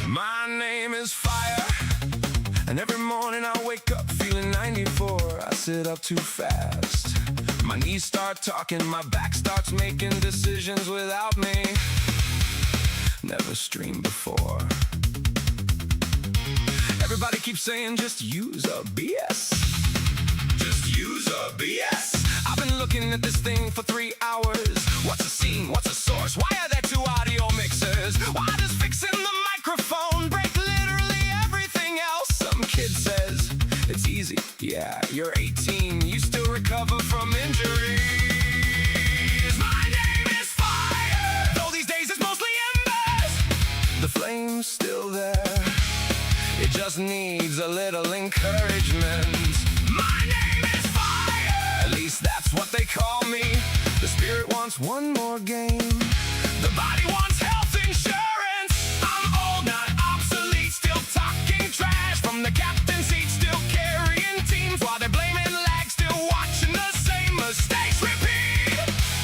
My name is fire, and every morning I wake up feeling 94. I sit up too fast, my knees start talking, my back starts making decisions without me. Never streamed before. Everybody keeps saying just use a BS. Just use a BS. I've been looking at this thing for 3 hours. What's a scene? What's a source? Why are there 2 audio mixers? Why does fixing the microphone break literally everything else? Some kid says it's easy. Yeah, you're 18, you still recover from injuries. My name is fire, though these days it's mostly embers. The flame's still there, it just needs a little encouragement. My name is fire, at least that's what they call me. The spirit wants one more game, the body wants health insurance. I'm old, not obsolete, still talking trash from the captain's seat, still carrying teams while they're blaming lag, still watching the same mistakes repeat.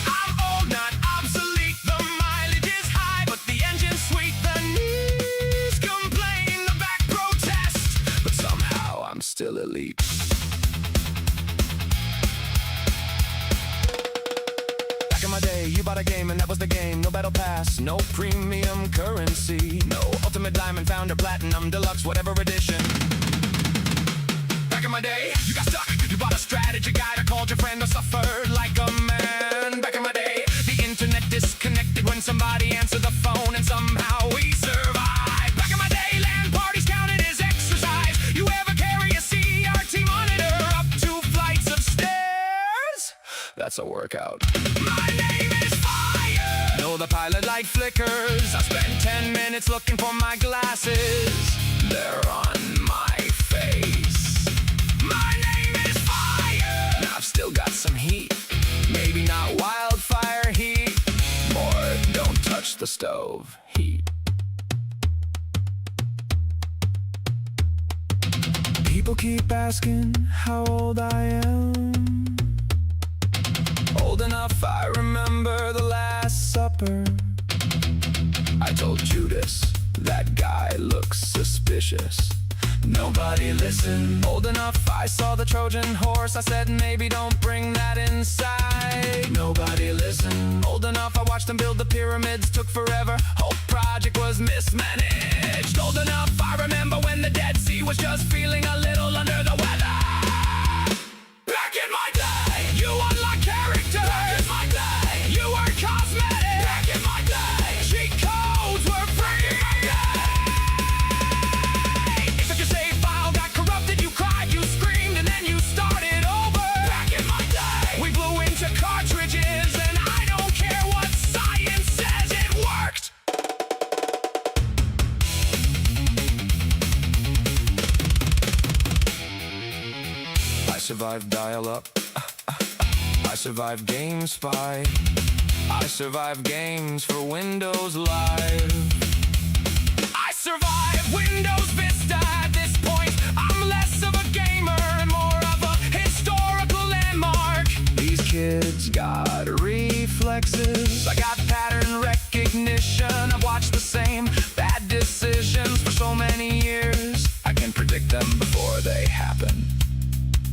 I'm old, not obsolete, the mileage is high, but the engine's sweet. The knees complain, the back protest, but somehow I'm still elite. Back in my day, you bought a game and that was the game. No battle pass, no premium currency, no ultimate diamond, founder, platinum, deluxe, whatever edition. Back in my day, you got stuck, you bought a strategy guide, or called your friend, or suffered like a man. Back in my day, the internet disconnected when somebody answered the phone, and somehow we survived. Back in my day, LAN parties counted as exercise. You ever carry a CRT monitor up 2 flights of stairs? That's a workout. My name is fire, though the pilot light flickers. I spent 10 minutes looking for my glasses, they're on my face. My name is fire, now I've still got some heat. Maybe not wildfire heat, more don't touch the stove heat. People keep asking how old I am. Old enough, I remember the Last Supper. I told Judas, that guy looks suspicious. Nobody listened. Old enough, I saw the Trojan horse. I said maybe don't bring that inside. Nobody listened. Old enough, I watched them build the pyramids. Took forever, whole project was mismanaged. Old enough, I remember when the Dead Sea was just feeling a little under the weather. Back in my day, you unlocked characters. Back in my day, you were cosmetic. Back in my day, cheat codes were free. If your save file got corrupted, you cried, you screamed, and then you started over. Back in my day, we blew into cartridges, and I don't care what science says, it worked. I survived dial-up, I survived GameSpy, I survived games for Windows Live, I survived Windows Vista. At this point, I'm less of a gamer and more of a historical landmark. These kids got reflexes, I got pattern recognition. I've watched the same bad decisions for so many years, I can predict them before they happen.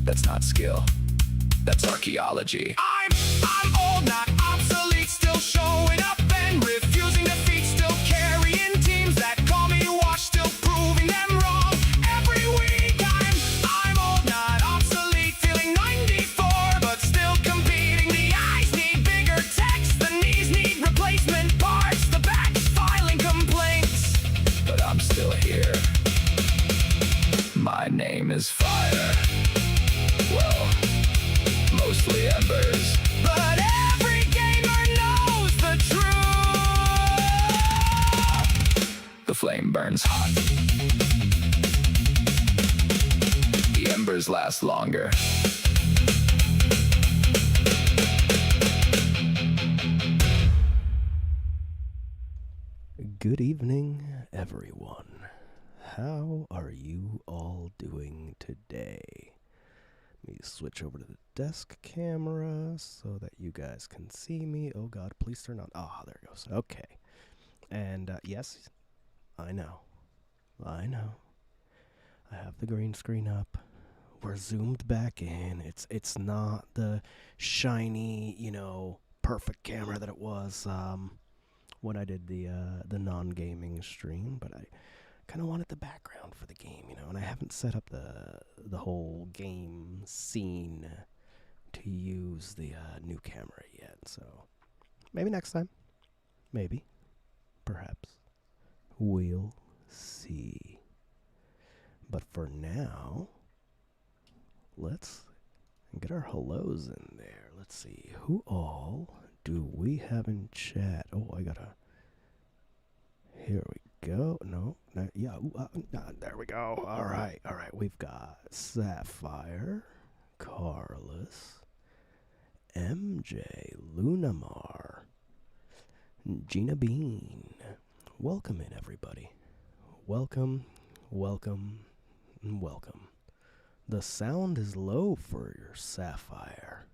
That's not skill, that's archaeology. I'm old, not obsolete, still showing up and refusing defeat, still carrying teams that call me washed, still proving them wrong every week. I'm old, not obsolete, feeling 94, but still competing. The eyes need bigger text, the knees need replacement parts, the back's filing complaints, but I'm still here. My name is fire. Well, mostly embers, but every gamer knows the truth. The flame burns hot, the embers last longer. Good evening, everyone. How are you all doing today? Let me switch over to the desk camera so that you guys can see me. Oh god, please turn on. Ah, there it goes. Okay. And yes, I know. I have the green screen up. We're zoomed back in. It's not the shiny, perfect camera that it was when I did the non-gaming stream, but I kind of wanted the background for the game, and I haven't set up the whole game scene to use the new camera yet. So maybe next time. Maybe. Perhaps. We'll see. But for now, let's get our hellos in there. Let's see. Who all do we have in chat? Oh, I gotta... Here we go. No. Yeah. There we go. All right. We've got Sapphire, Carlos, MJ, Lunamar, Gina Bean. Welcome in, everybody. Welcome. The sound is low for your Sapphire.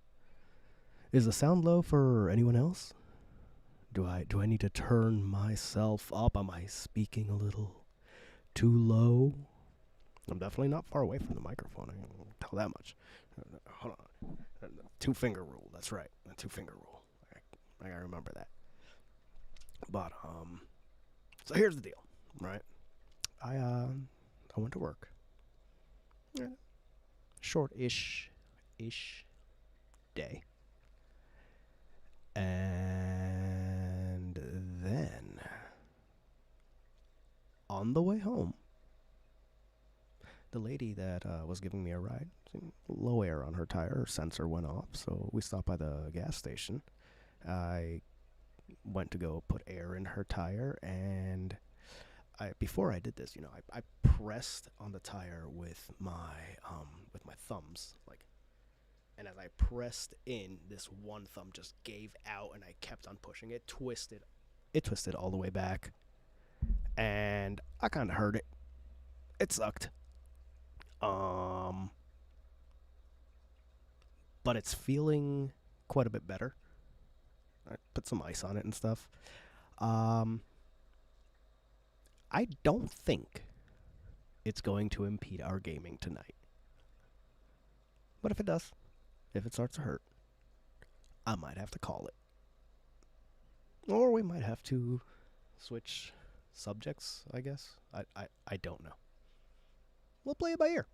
Is the sound low for anyone else? Do I need to turn myself up? Am I speaking a little too low? I'm definitely not far away from the microphone. I can tell that much. Hold on. Two-finger rule. That's right. The two-finger rule. I gotta remember that. But so here's the deal, right? I went to work. Yeah. Short-ish day. And then, on the way home, the lady that was giving me a ride, low air on her tire, her sensor went off, so we stopped by the gas station. I went to go put air in her tire, and before I did this, I pressed on the tire with my thumbs, and as I pressed in, this one thumb just gave out, and I kept on pushing it. It twisted all the way back, and I kind of hurt it. It sucked. But it's feeling quite a bit better. I put some ice on it and stuff. I don't think it's going to impede our gaming tonight. But if it does, if it starts to hurt, I might have to call it. Or we might have to switch subjects, I guess. I don't know. We'll play it by ear.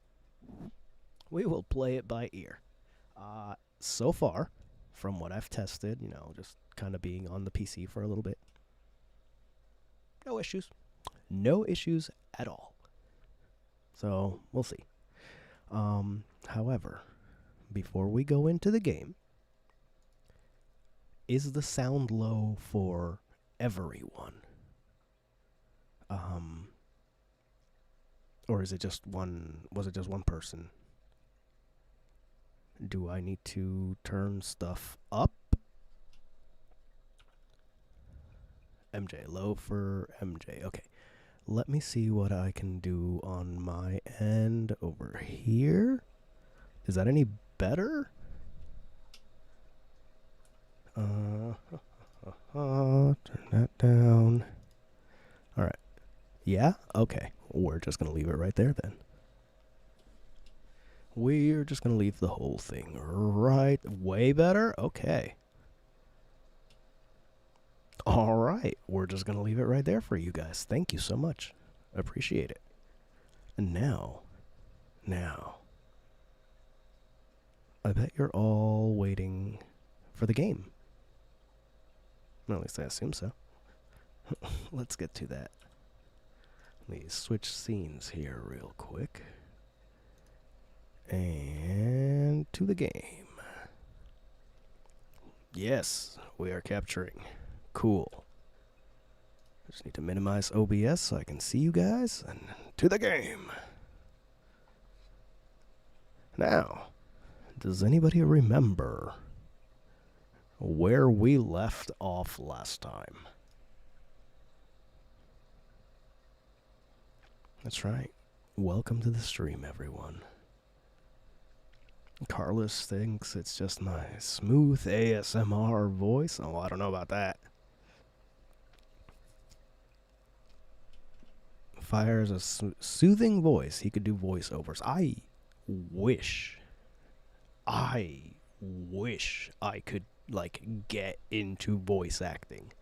We will play it by ear. So far, from what I've tested, just kind of being on the PC for a little bit, no issues. No issues at all. So, we'll see. However, before we go into the game, is the sound low for everyone? Or is it just was it just one person? Do I need to turn stuff up? MJ, low for MJ. Okay. Let me see what I can do on my end over here. Is that any better? Turn that down. Alright. Yeah? Okay. We're just going to leave it right there then. We're just going to leave the whole thing right. Way better? Okay. Alright. We're just going to leave it right there for you guys. Thank you so much. Appreciate it. And now, I bet you're all waiting for the game. Well, at least I assume so. Let's get to that. Let me switch scenes here real quick. And to the game. Yes, we are capturing. Cool. Just need to minimize OBS so I can see you guys. And to the game. Now, does anybody remember where we left off last time? That's right. Welcome to the stream, everyone. Carlos thinks it's just my smooth ASMR voice. Oh, I don't know about that. Fire is a soothing voice. He could do voiceovers. I wish I could, like, get into voice acting.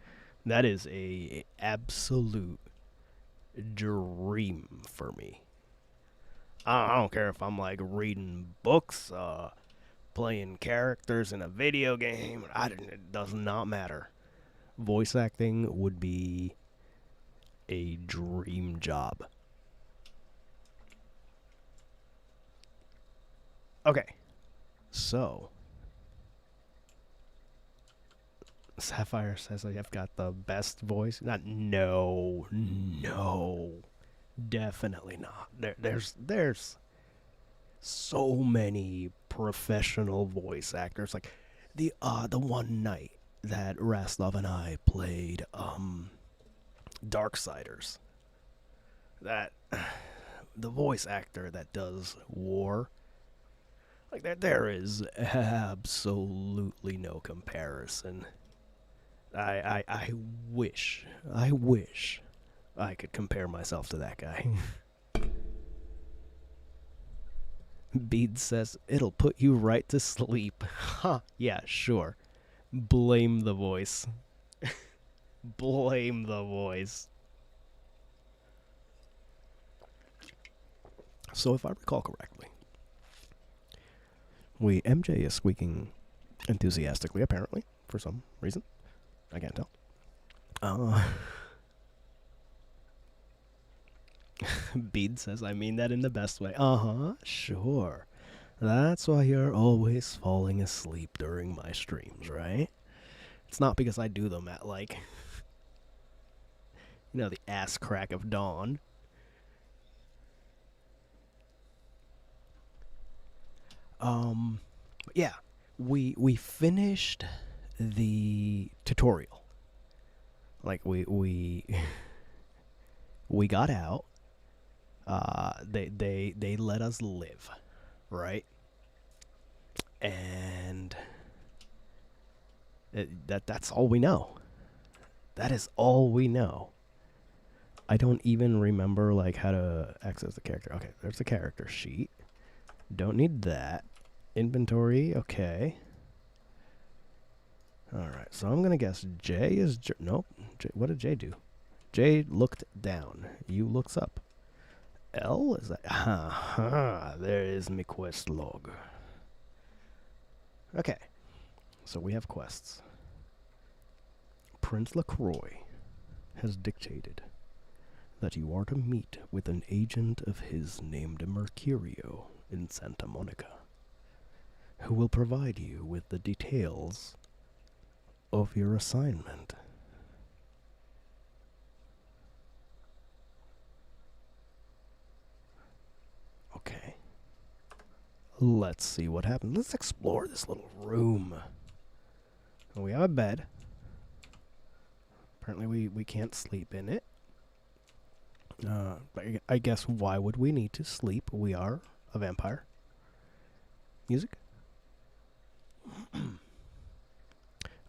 That is a absolute dream for me. I don't care if I'm, like, reading books, playing characters in a video game. It does not matter. Voice acting would be a dream job. Okay. So, Sapphire says I've got the best voice. No, definitely not. There's so many professional voice actors. Like the one night that Rastov and I played Darksiders. That the voice actor that does War, like there is absolutely no comparison. I wish I could compare myself to that guy. Bede says it'll put you right to sleep. Huh, yeah, sure. Blame the voice. Blame the voice. So if I recall correctly, MJ is squeaking enthusiastically, apparently, for some reason. I can't tell. Bede says, I mean that in the best way. Sure. That's why you're always falling asleep during my streams, right? It's not because I do them at, like, the ass crack of dawn. But yeah, we finished the tutorial. Like we got out. They let us live, right? And that's all we know. That is all we know. I don't even remember, like, how to access the character. Okay, there's the character sheet. Don't need that. Inventory, okay. Alright, so I'm gonna guess J is... Nope. What did J do? J looked down. U looks up. L is that... Ha, there is my quest log. Okay. So we have quests. Prince LaCroix has dictated that you are to meet with an agent of his named Mercurio in Santa Monica, who will provide you with the details of your assignment. Okay. Let's see what happens. Let's explore this little room. We have a bed. Apparently we can't sleep in it. I guess why would we need to sleep? We are a vampire. Music?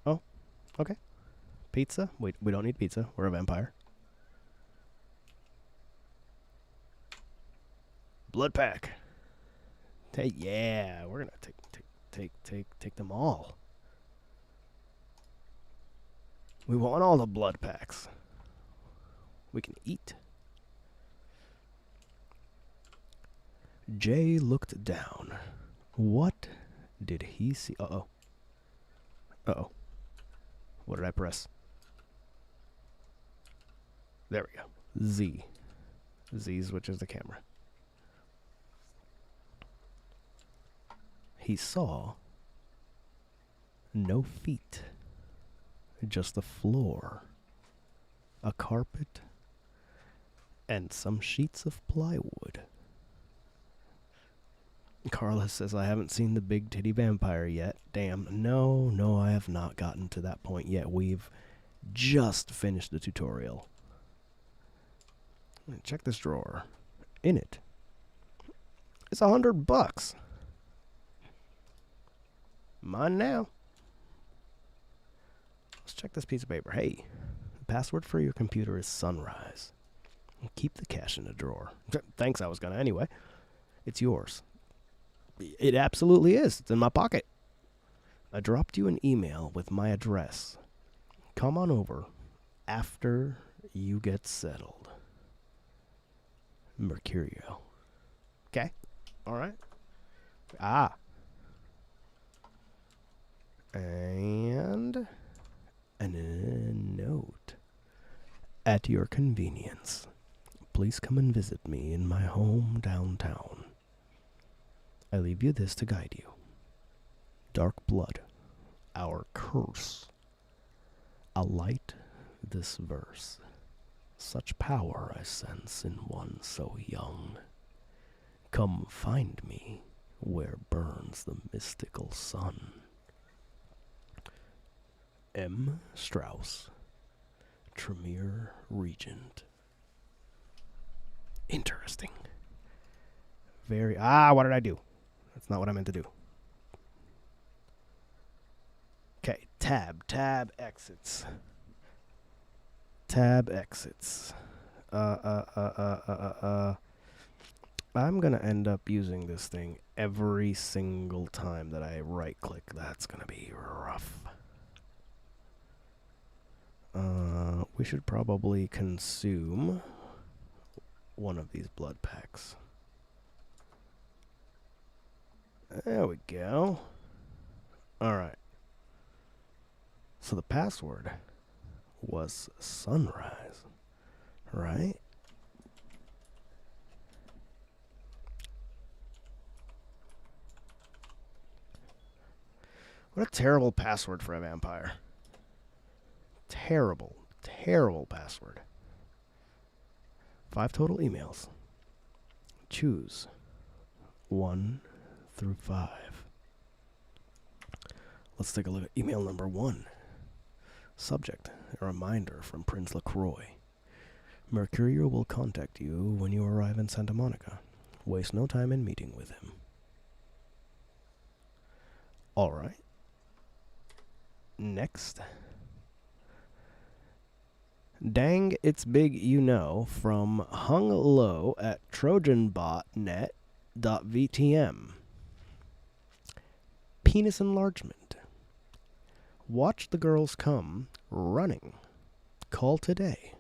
Oh, okay. Pizza? We don't need pizza. We're a vampire. Blood pack. Hey, yeah, we're gonna take them all. We want all the blood packs. We can eat. Jay looked down. What did he see? Uh-oh. Uh-oh. What did I press? There we go. Z. Z switches the camera. He saw no feet. Just the floor. A carpet. And some sheets of plywood. Carla says, I haven't seen the big titty vampire yet. Damn. No, I have not gotten to that point yet. We've just finished the tutorial. Check this drawer. in it. It's $100. Mine now. Let's check this piece of paper. Hey, the password for your computer is Sunrise. Keep the cash in a drawer. Thanks, I was gonna anyway. It's yours. It absolutely is. It's in my pocket. I dropped you an email with my address. Come on over after you get settled. Mercurio. Okay. All right. Ah. And a note. At your convenience, please come and visit me in my home downtown. I leave you this to guide you. Dark blood, our curse. Alight this verse. Such power I sense in one so young. Come find me where burns the mystical sun. M. Strauss, Tremere Regent. Interesting. Very... what did I do? That's not what I meant to do. Okay, tab exits. Tab exits. I'm gonna end up using this thing every single time that I right click. That's gonna be rough. We should probably consume one of these blood packs. There we go. Alright. So the password was Sunrise, right? What a terrible password for a vampire. Terrible, terrible password. 5 total emails. Choose 1 through 5. Let's take a look at email number 1. Subject, a reminder from Prince LaCroix. Mercurio will contact you when you arrive in Santa Monica. Waste no time in meeting with him. Alright. Next. Dang, it's big, you know, from hung low at trojanbotnet.vtm. Penis enlargement. Watch the girls come running. Call today.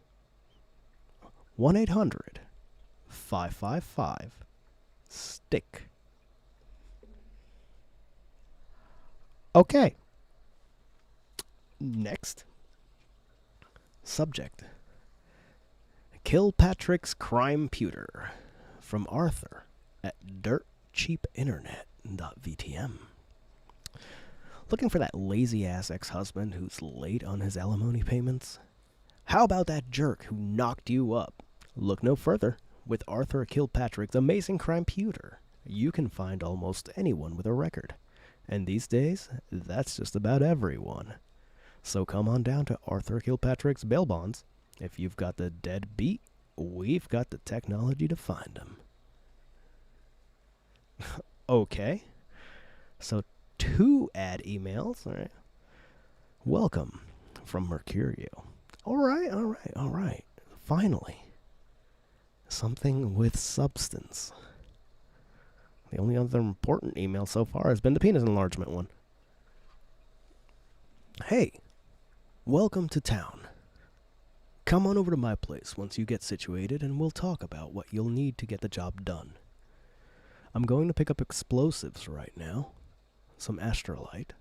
1-800-555-STICK. Okay. Next. Subject. Kilpatrick's Crime-puter. From Arthur at dirtcheapinternet.vtm. Looking for that lazy-ass ex-husband who's late on his alimony payments? How about that jerk who knocked you up? Look no further. With Arthur Kilpatrick's amazing crime-puter, you can find almost anyone with a record. And these days, that's just about everyone. So come on down to Arthur Kilpatrick's bail bonds. If you've got the dead beat, we've got the technology to find them. Okay. So 2 ad emails. All right. Welcome from Mercurio. All right. Finally. Something with substance. The only other important email so far has been the penis enlargement one. Hey, welcome to town. Come on over to my place once you get situated and we'll talk about what you'll need to get the job done. I'm going to pick up explosives right now. Some astrolite.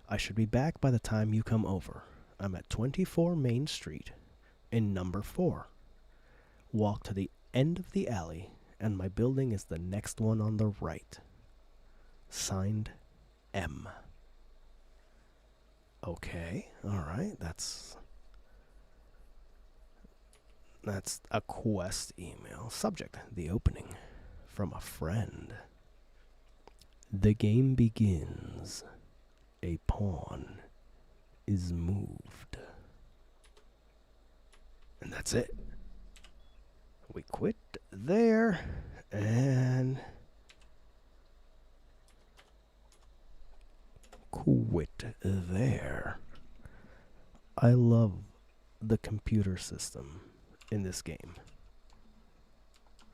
I should be back by the time you come over. I'm at 24 Main Street in number 4. Walk to the end of the alley and my building is the next one on the right. Signed, M. Okay, alright, that's a quest email. Subject, the opening. From a friend. The game begins. A pawn is moved. And that's it. We quit there, and quit there. I love the computer system in this game.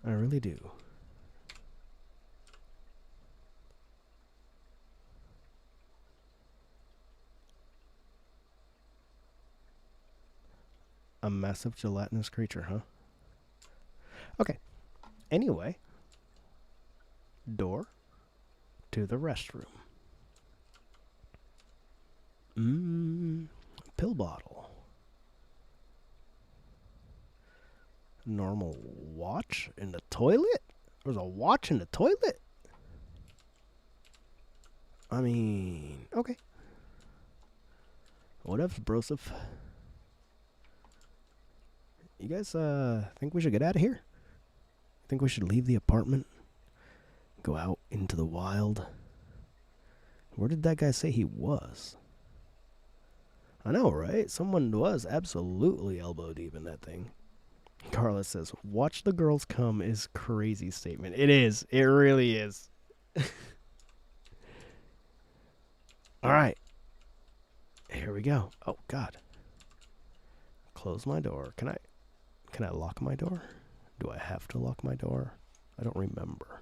I really do. A massive gelatinous creature, huh? Okay. Anyway, door to the restroom. Pill bottle. Normal watch in the toilet? There's a watch in the toilet? I mean, okay. Whatever, broseph. You guys, think we should get out of here? Think we should leave the apartment? Go out into the wild? Where did that guy say he was? I know, right? Someone was absolutely elbow deep in that thing. Carla says, watch the girls come is crazy statement. It is. It really is. Alright. Here we go. Oh, God. Close my door. Can I lock my door? Do I have to lock my door? I don't remember.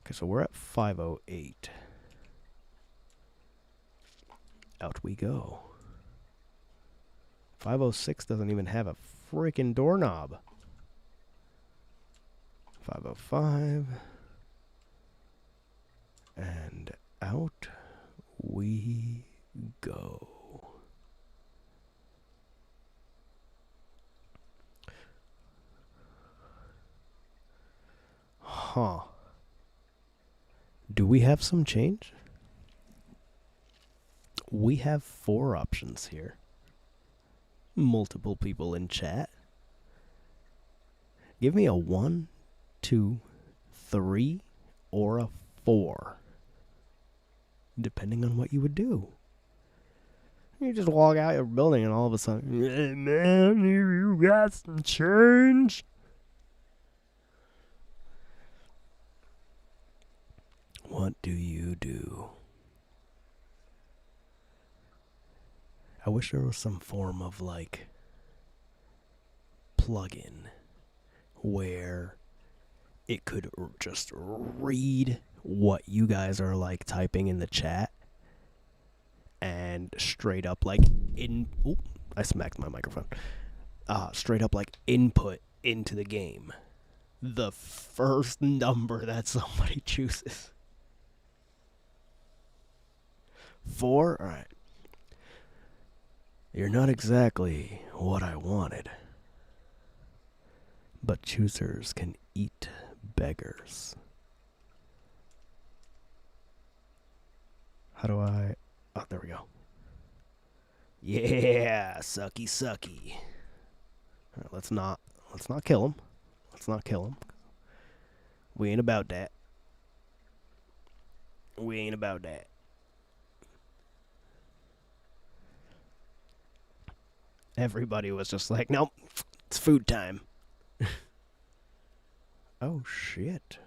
Okay, so we're at 508. Out we go. 506 doesn't even have a freaking doorknob. 505. And out we go. Huh. Do we have some change? We have 4 options here. Multiple people in chat. Give me a 1, 2, 3, or a 4. Depending on what you would do. You just walk out your building and all of a sudden, hey man, you got some change? What do you do? I wish there was some form of like plugin where it could just read what you guys are like typing in the chat and straight up like I smacked my microphone. Straight up like input into the game the first number that somebody chooses. 4? All right. You're not exactly what I wanted. But choosers can eat beggars. How do I... Oh, there we go. Yeah, sucky, sucky. All right, let's not kill him. Let's not kill him. We ain't about that. We ain't about that. Everybody was just like, nope, it's food time. Oh, shit.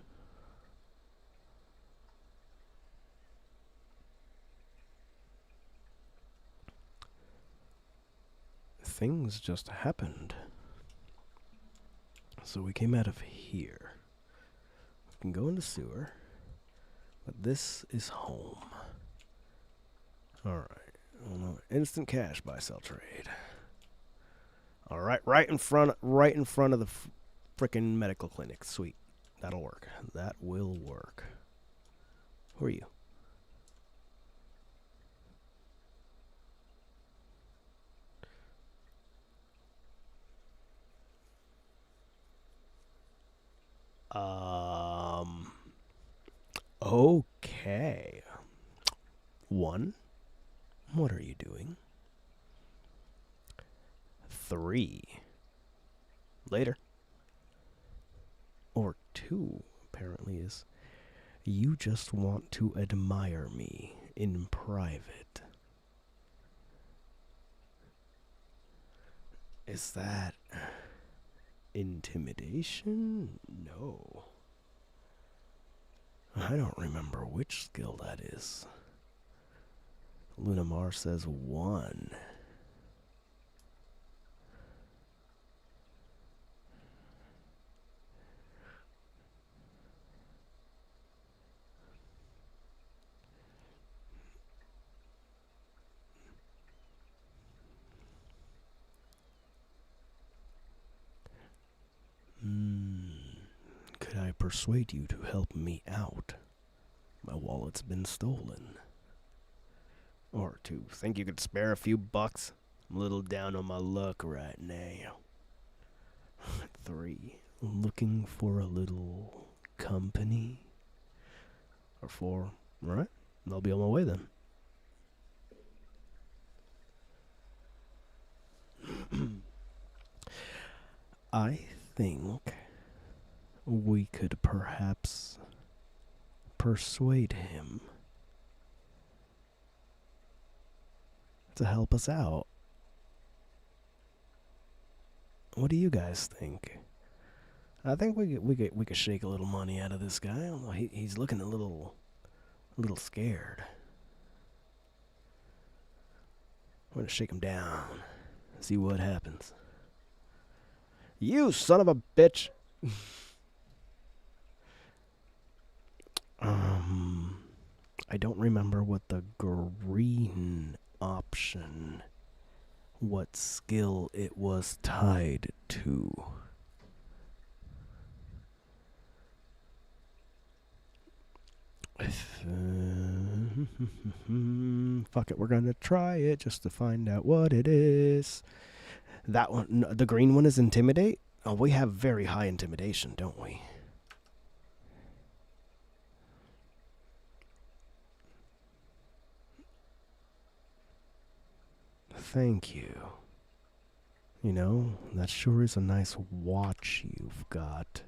Things just happened. So we came out of here. We can go into sewer. But this is home. Alright. Instant cash buy sell trade. Alright, right in front of the frickin' medical clinic. Sweet. That'll work. That will work. Who are you? Okay. 1. What are you doing? 3. Later. Or 2, apparently, is you just want to admire me in private. Is that... Intimidation? No. I don't remember which skill that is. Lunamar says 1. Could I persuade you to help me out? My wallet's been stolen. Or to think you could spare a few bucks? I'm a little down on my luck right now. 3. Looking for a little company? Or 4. Alright, I'll be on my way then. I think we could perhaps persuade him to help us out. What do you guys think? I think we could shake a little money out of this guy. Although he's looking a little scared. I'm gonna shake him down. See what happens. You son of a bitch! I don't remember what the green option, what skill it was tied to. Fuck it, we're gonna try it just to find out what it is. That one, the green one is Intimidate? Oh, we have very high intimidation, don't we? Thank you. You know, that sure is a nice watch you've got.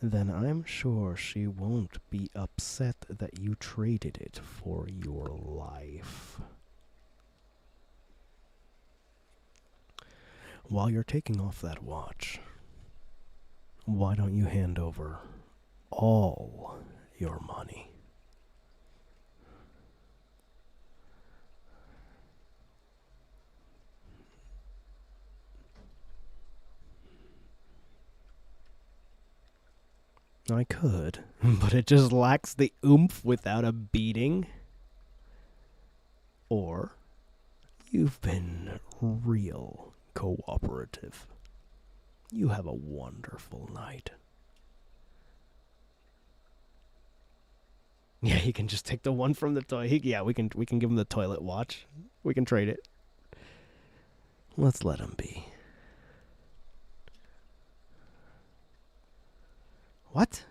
Then I'm sure she won't be upset that you traded it for your life. While you're taking off that watch, why don't you hand over all your money? I could, but it just lacks the oomph without a beating. Or, you've been real cooperative. You have a wonderful night. Yeah, he can just take the one from the toy. Yeah, we can give him the toilet watch. We can trade it. Let's let him be. What?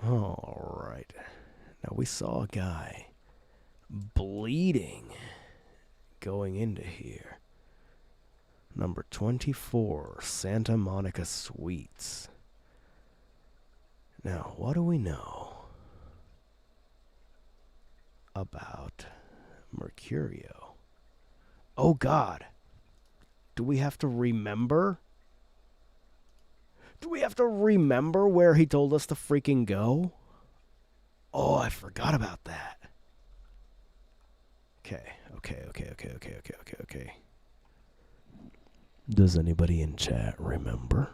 All right. Now we saw a guy bleeding going into here. Number 24, Santa Monica Suites. Now, what do we know about Mercurio? Oh, God. Do we have to remember? Do we have to remember where he told us to freaking go? Oh, I forgot about that. Okay. Does anybody in chat remember?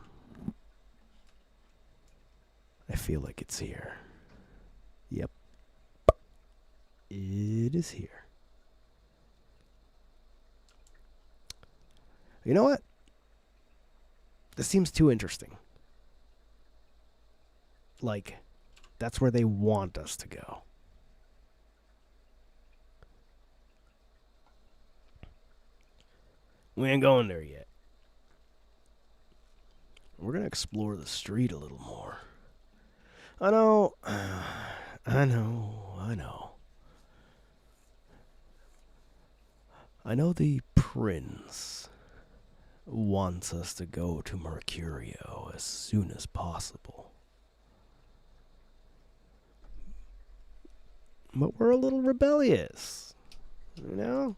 I feel like it's here. Yep. It is here. You know what? This seems too interesting. Like, that's where they want us to go. We ain't going there yet. We're going to explore the street a little more. I know. I know the prince wants us to go to Mercurio as soon as possible. But we're a little rebellious, you know?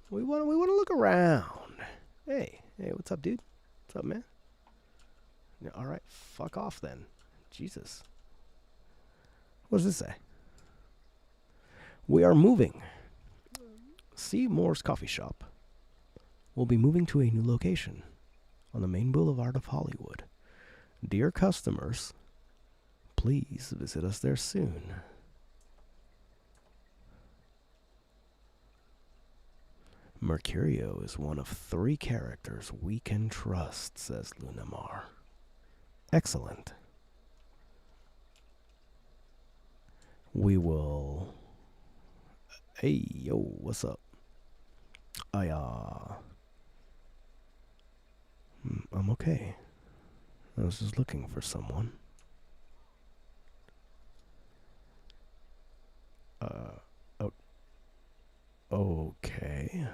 We want to look around. Hey, what's up, dude? What's up, man? Yeah, all right, fuck off then. Jesus. What does this say? We are moving. See Moore's Coffee Shop. We'll be moving to a new location on the main boulevard of Hollywood. Dear customers, please visit us there soon. Mercurio is one of 3 characters we can trust, says Lunamar. Excellent. We will... Hey, yo, what's up? I'm okay. I was just looking for someone. Okay.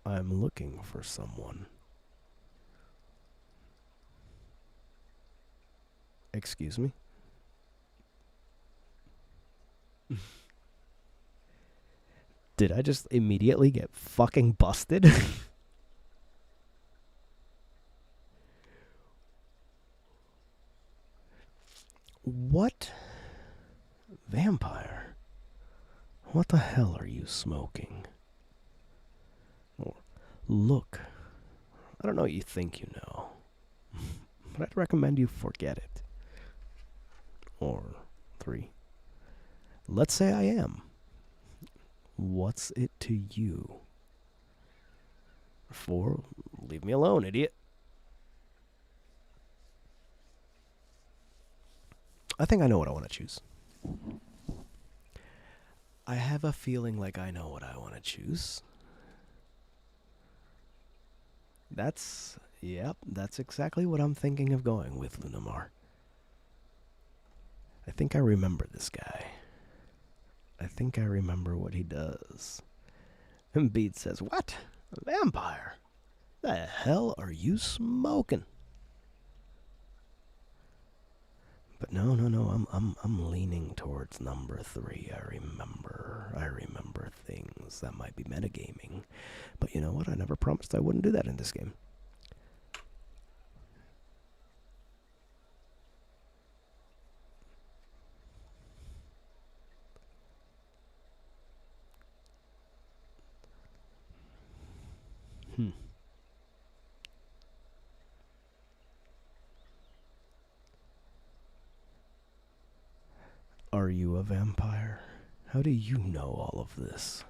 I'm looking for someone. Excuse me? Did I just immediately get fucking busted? What? Vampire? What the hell are you smoking? Or, look, I don't know what you think you know, but I'd recommend you forget it. Or 3. Let's say I am. What's it to you? 4. Leave me alone, idiot. I think I know what I want to choose. I have a feeling like I know what I want to choose. That's exactly what I'm thinking of going with, Lunamar. I think I remember this guy. I think I remember what he does. And Beat says, what? A vampire? The hell are you smoking? But no, I'm leaning towards number 3. I remember things that might be metagaming. But you know what? I never promised I wouldn't do that in this game. Are you a vampire? How do you know all of this?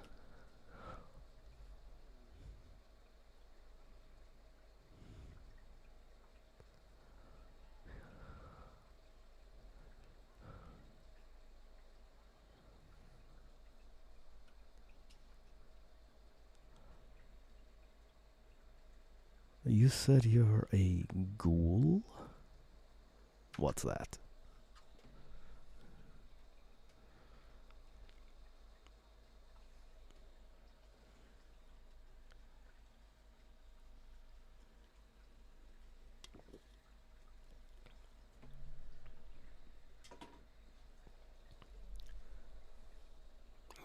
You said you're a ghoul? What's that?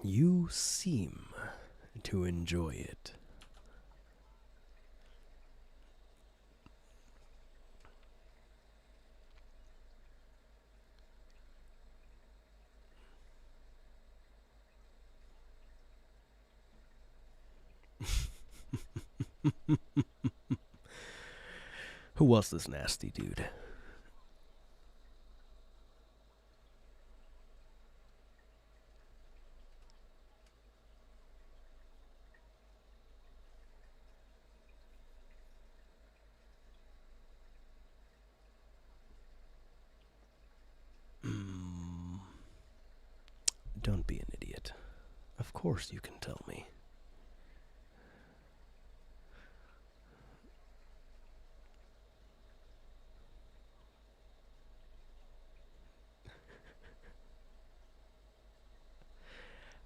You seem to enjoy it. Who was this nasty dude? Don't be an idiot. Of course you can tell me.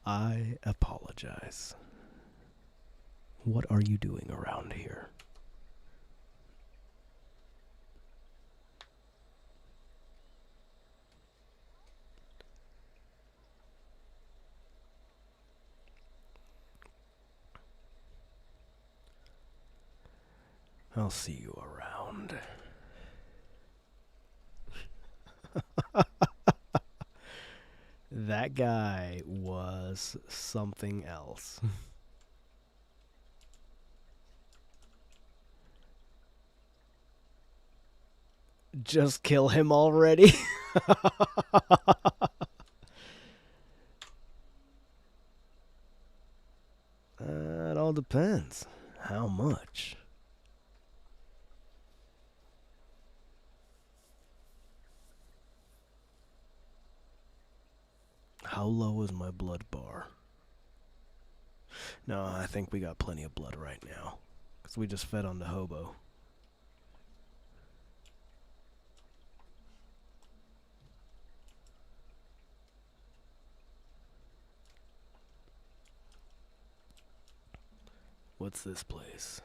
I apologize. What are you doing around here? I'll see you around. That guy was something else. Just kill him already? It all depends. How much? How low is my blood bar? No, I think we got plenty of blood right now. Because we just fed on the hobo. What's this place?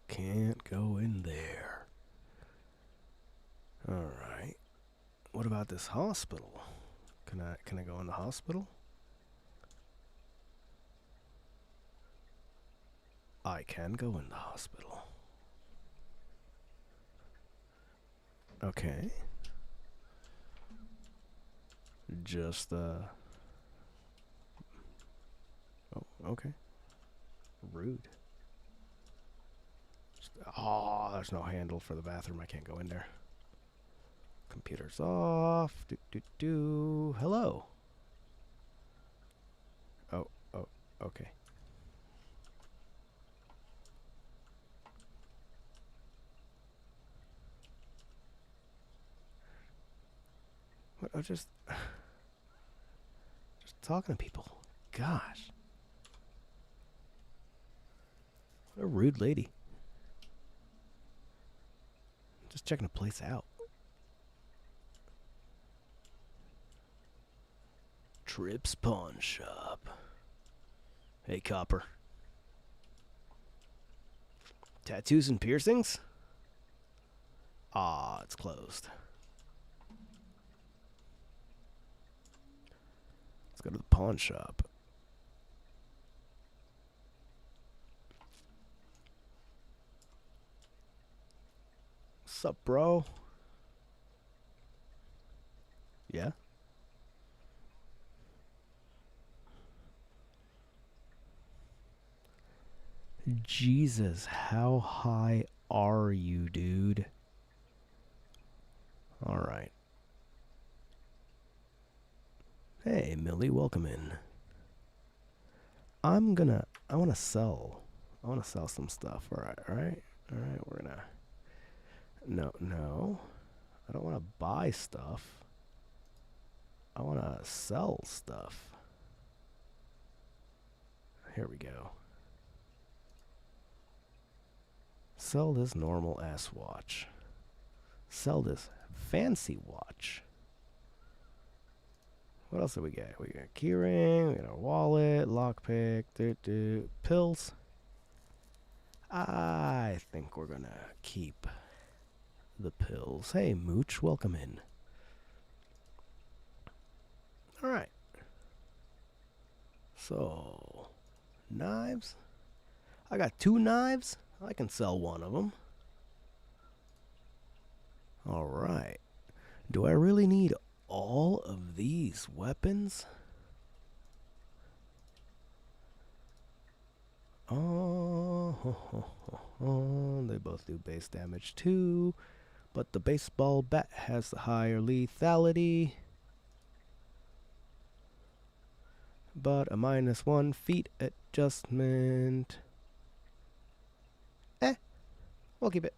Can't go in there. Alright. What about this hospital? Can I go in the hospital? I can go in the hospital. Okay. Just oh, okay. Rude. Oh, there's no handle for the bathroom. I can't go in there. Computer's off. Hello. Oh, okay. What? I'm just talking to people. Gosh. What a rude lady. Just checking the place out. Trips Pawn Shop. Hey, copper. Tattoos and piercings? Ah, it's closed. Let's go to the pawn shop. Sup, bro? Yeah? Jesus, how high are you, dude? Alright. Hey, Millie, welcome in. I wanna sell some stuff. Alright, we're gonna... No. I don't wanna buy stuff. I wanna sell stuff. Here we go. Sell this normal ass watch. Sell this fancy watch. What else do we get? We got a keyring, we got our wallet, lockpick, pills. I think we're gonna keep the pills. Hey, Mooch, welcome in. Alright. So, knives. I got 2 knives. I can sell one of them. Alright. Do I really need all of these weapons? Oh, they both do base damage too. But the baseball bat has the higher lethality. But a -1 feet adjustment. We'll keep it.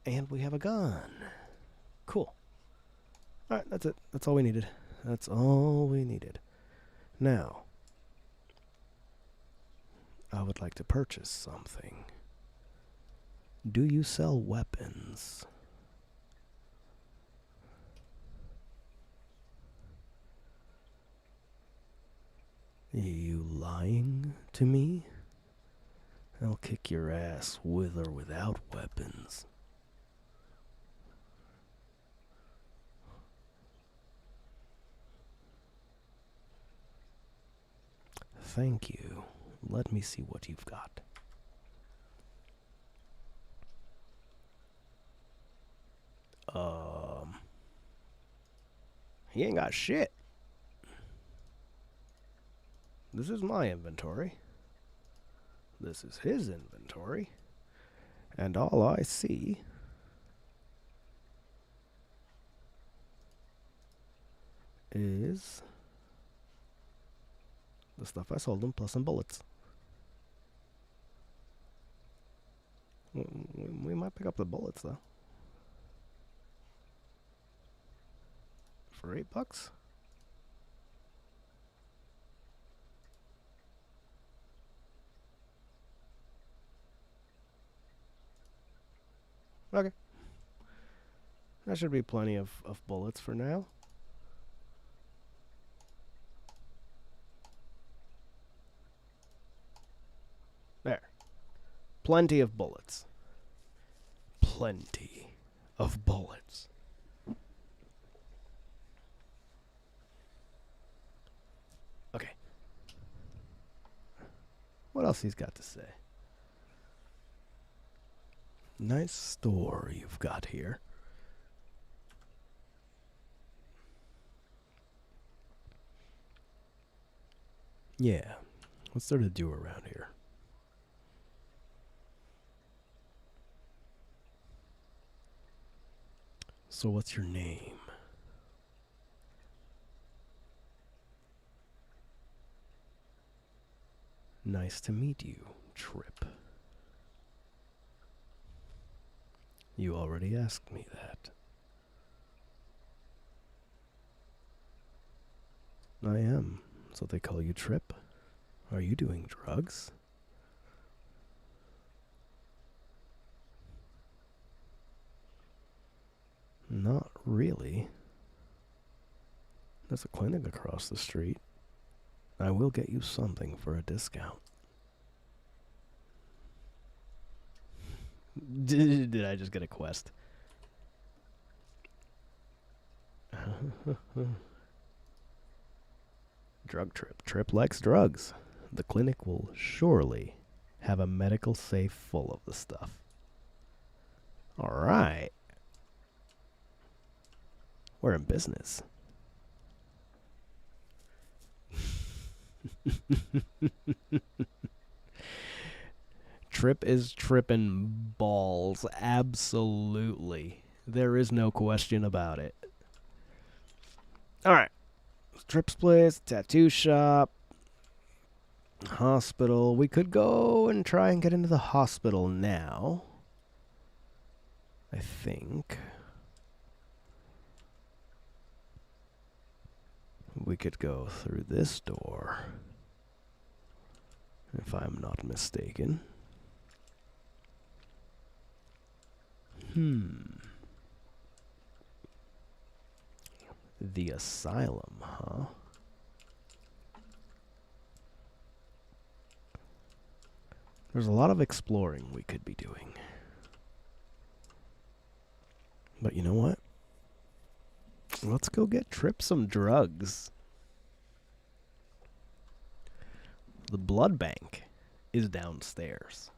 And we have a gun. Cool. Alright, that's it. That's all we needed. That's all we needed. Now, I would like to purchase something. Do you sell weapons? You lying to me? I'll kick your ass with or without weapons. Thank you. Let me see what you've got. He ain't got shit. This is my inventory. This is his inventory. And all I see is the stuff I sold him plus some bullets. We might pick up the bullets though. For $8? Okay. That should be plenty of bullets for now. There. Plenty of bullets. Plenty of bullets. Okay. What else he's got to say? Nice store you've got here. Yeah. What's there to do around here? So what's your name? Nice to meet you, Trip. You already asked me that. I am. So they call you Trip? Are you doing drugs? Not really. There's a clinic across the street. I will get you something for a discount. Did I just get a quest? Drug Trip. Trip likes drugs. The clinic will surely have a medical safe full of the stuff. Alright. We're in business. Trip is trippin' balls. Absolutely. There is no question about it. Alright. Trip's place, tattoo shop, hospital. We could go and try and get into the hospital now. I think. We could go through this door, if I'm not mistaken. The asylum, huh? There's a lot of exploring we could be doing. But you know what? Let's go get Trip some drugs. The blood bank is downstairs.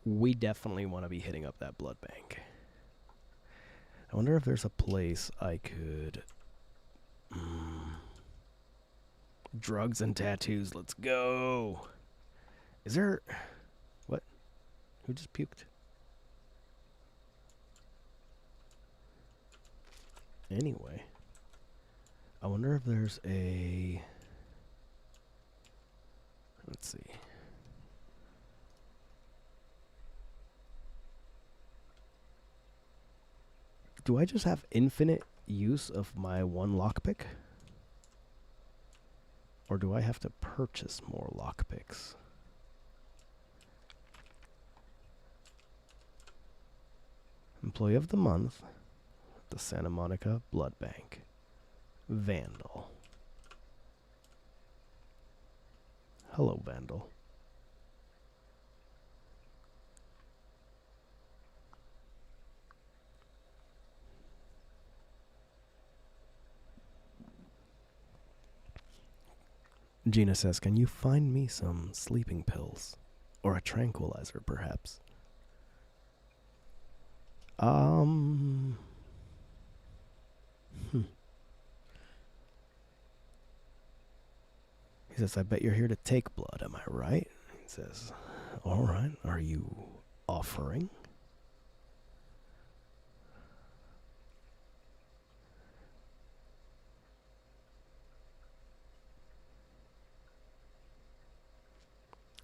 We definitely want to be hitting up that blood bank. I wonder if there's a place I could... drugs and tattoos, let's go! Is there... What? Who just puked? Anyway. I wonder if there's a... Let's see. Do I just have infinite use of my one lockpick? Or do I have to purchase more lockpicks? Employee of the month, the Santa Monica Blood Bank. Vandal. Hello, Vandal. Gina says, can you find me some sleeping pills? Or a tranquilizer, perhaps? Hmm. He says, I bet you're here to take blood, am I right? He says, all right, are you offering?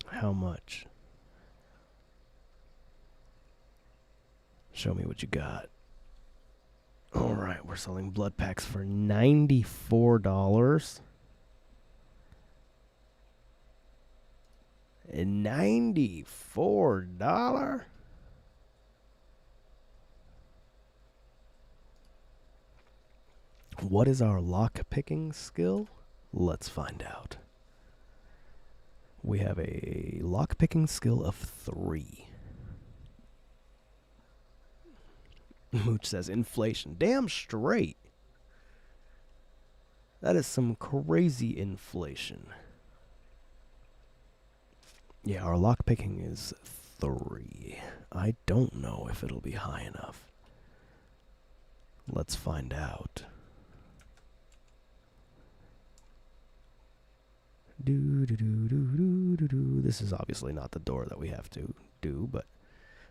How much? Show me what you got. All right, we're selling blood packs for $94. And $94? What is our lock-picking skill? Let's find out. We have a lock-picking skill of 3. Mooch says inflation. Damn straight. That is some crazy inflation. Yeah, our lock-picking is 3. I don't know if it'll be high enough. Let's find out. This is obviously not the door that we have to do, but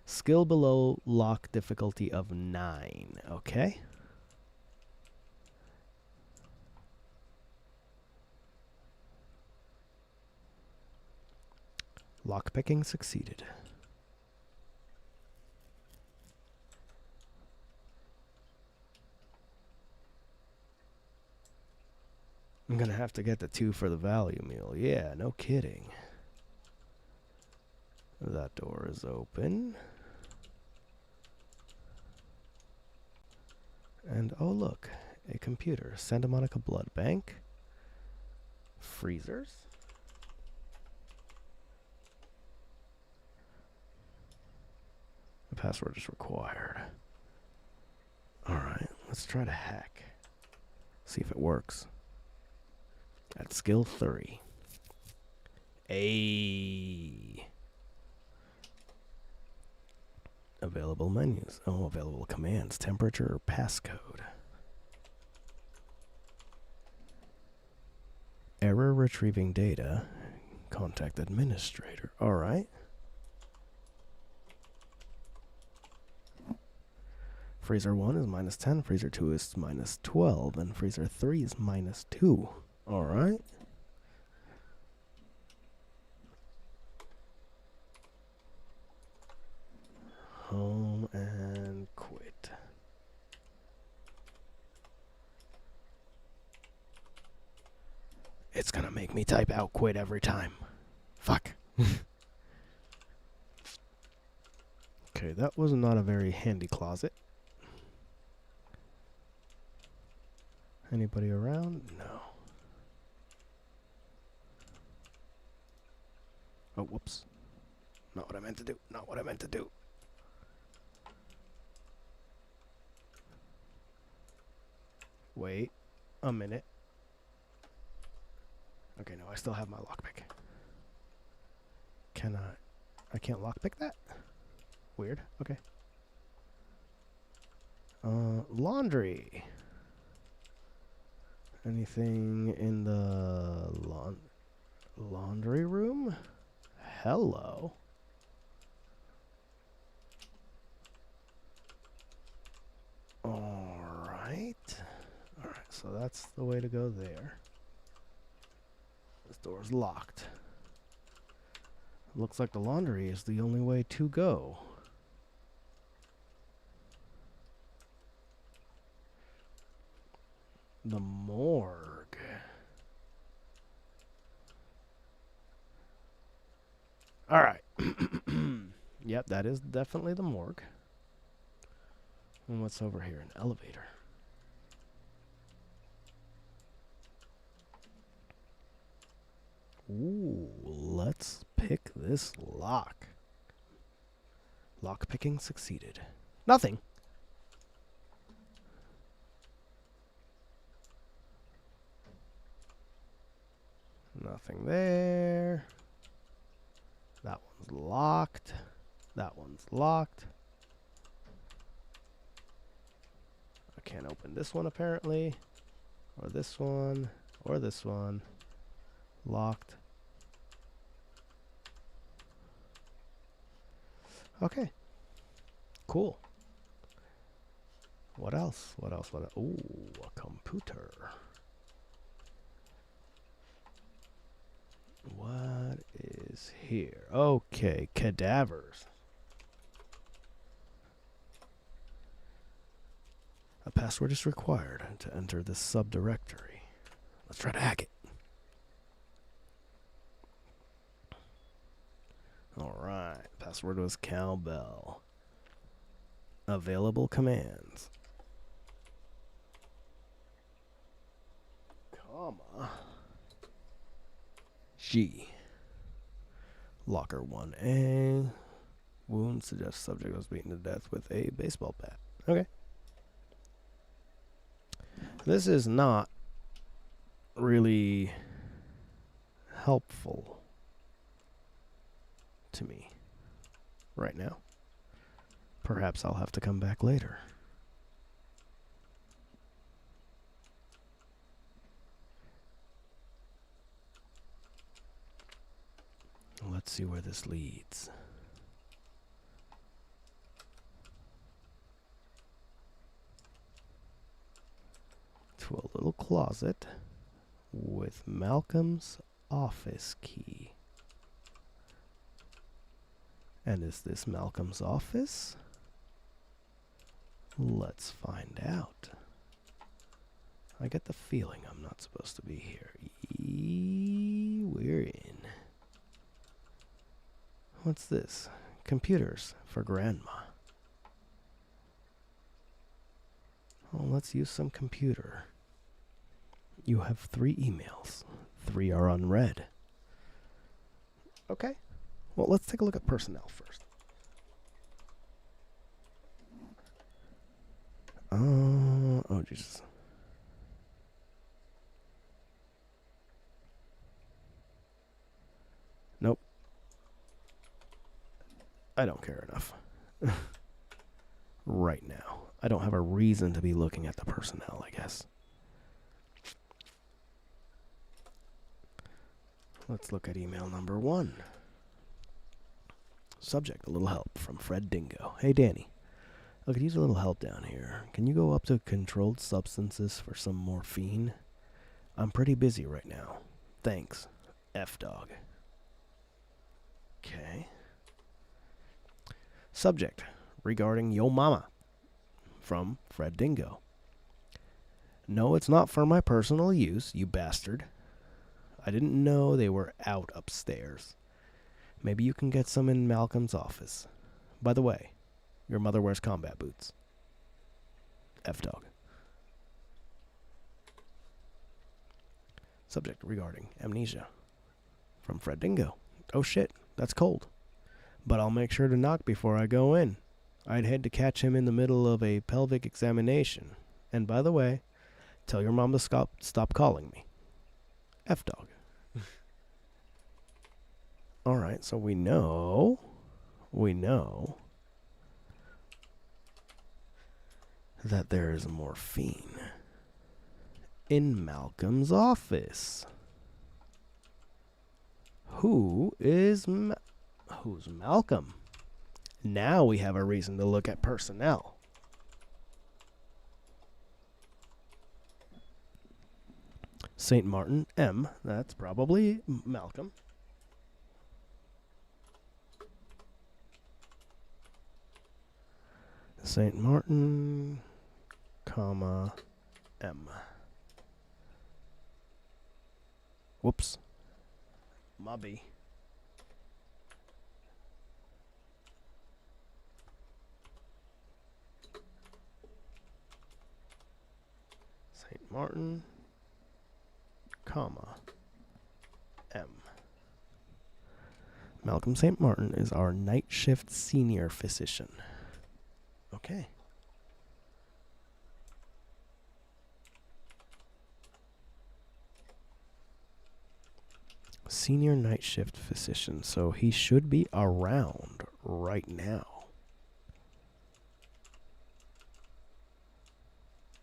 skill below lock difficulty of 9. Okay. Lockpicking succeeded. I'm gonna have to get the 2 for the value meal. Yeah, no kidding. That door is open. And oh look, a computer. Santa Monica Blood Bank. Freezers. The password is required. Alright, let's try to hack. See if it works. At skill 3. Available menus. Oh, available commands. Temperature or passcode. Error retrieving data. Contact administrator. Alright. Freezer 1 is -10, Freezer 2 is -12, and Freezer 3 is -2. Alright. Home and quit. It's gonna make me type out quit every time. Fuck. Okay, that was not a very handy closet. Anybody around? No. Oh, whoops. Not what I meant to do. Not what I meant to do. Wait a minute. Okay, no, I still have my lockpick. Can I can't lockpick that? Weird. Okay. Laundry. Anything in the laundry room? Hello. Alright. Alright, so that's the way to go there. This door's locked. Looks like the laundry is the only way to go. The morgue. Alright. Yep, that is definitely the morgue. And what's over here? An elevator. Ooh, let's pick this lock. Lock picking succeeded. Nothing. No, Nothing there. That one's locked. That one's locked. I can't open this one apparently. Or this one. Or this one. Locked. Okay. Cool. What else? What else? What else? Ooh, a computer. What is here? Okay, cadavers. A password is required to enter this subdirectory. Let's try to hack it. Alright, password was cowbell. Available commands. Comma. G. Locker 1A. Wound suggests subject was beaten to death with a baseball bat. Okay. This is not really helpful to me right now. Perhaps I'll have to come back later. Let's see where this leads. To a little closet with Malcolm's office key. And is this Malcolm's office? Let's find out. I get the feeling I'm not supposed to be here. We're in. What's this? Computers for Grandma. Oh, let's use some computer. You have 3 emails. 3 are unread. Okay. Well, let's take a look at personnel first. Oh, Jesus. Nope. I don't care enough. Right now. I don't have a reason to be looking at the personnel, I guess. Let's look at email number 1. Subject, a little help from Fred Dingo. Hey, Danny. I could use a little help down here. Can you go up to controlled substances for some morphine? I'm pretty busy right now. Thanks. F-Dog. Okay. Subject, regarding yo mama. From Fred Dingo. No, it's not for my personal use, you bastard. I didn't know they were out upstairs. Maybe you can get some in Malcolm's office. By the way, your mother wears combat boots. F-Dog. Subject regarding amnesia. From Fred Dingo. Oh shit, that's cold. But I'll make sure to knock before I go in. I'd had to catch him in the middle of a pelvic examination. And by the way, tell your mom to stop calling me. F-Dog. Alright, so we know that there is morphine in Malcolm's office. Who's Malcolm? Now we have a reason to look at personnel. St. Martin M. That's probably Malcolm. St. Martin, comma, M. Whoops. Mubby. St. Martin, comma, M. Malcolm St. Martin is our night shift senior physician. Okay. Senior night shift physician, so he should be around right now.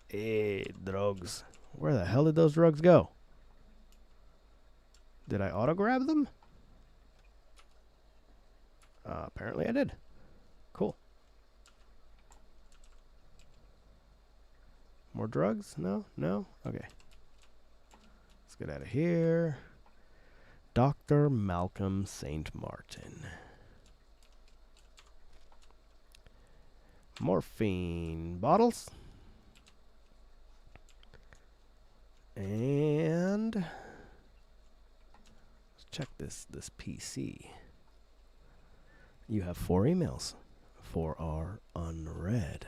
Hey, drugs. Where the hell did those drugs go? Did I auto-grab them? Apparently I did. Cool. More drugs? No? No? Okay. Let's get out of here. Dr. Malcolm St. Martin. Morphine bottles. And let's check this PC. You have 4 emails. 4 are unread.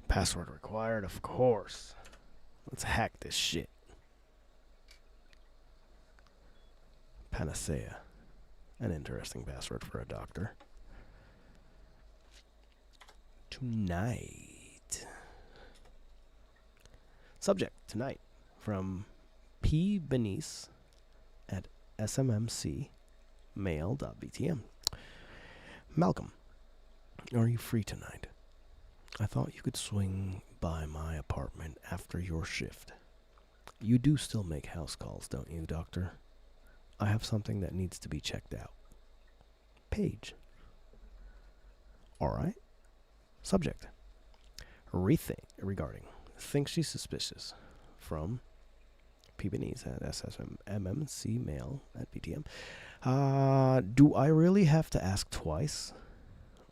Password required, of course. Let's hack this shit. Panacea. An interesting password for a doctor. Tonight. Subject, tonight. From P. Benice at smmcmail.btm. Malcolm, are you free tonight? I thought you could swing by my apartment after your shift. You do still make house calls, don't you, Doctor? I have something that needs to be checked out. Paige. All right. Subject. Regarding. Think she's suspicious. From P-Benese at smmcmail@btm. Do I really have to ask twice?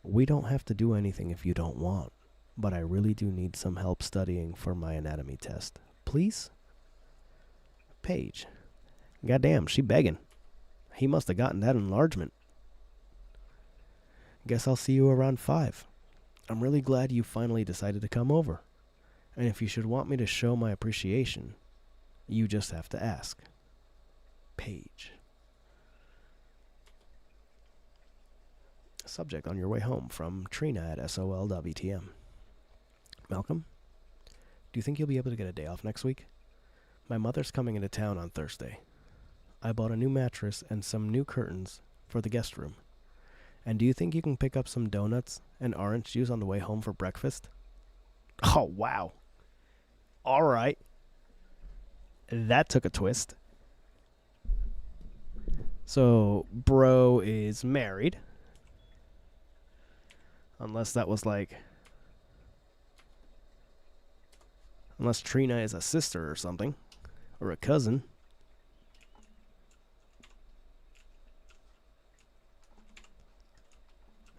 We don't have to do anything if you don't want, but I really do need some help studying for my anatomy test. Please? Paige. Goddamn, she begging. He must have gotten that enlargement. Guess I'll see you around 5. I'm really glad you finally decided to come over. And if you should want me to show my appreciation, you just have to ask. Paige. Subject on your way home from Trina at sol.btm. Malcolm, do you think you'll be able to get a day off next week? My mother's coming into town on Thursday. I bought a new mattress and some new curtains for the guest room. And do you think you can pick up some donuts and orange juice on the way home for breakfast? Oh, wow. All right. That took a twist. So, bro is married. Unless that was like... Unless Trina is a sister or something. Or a cousin.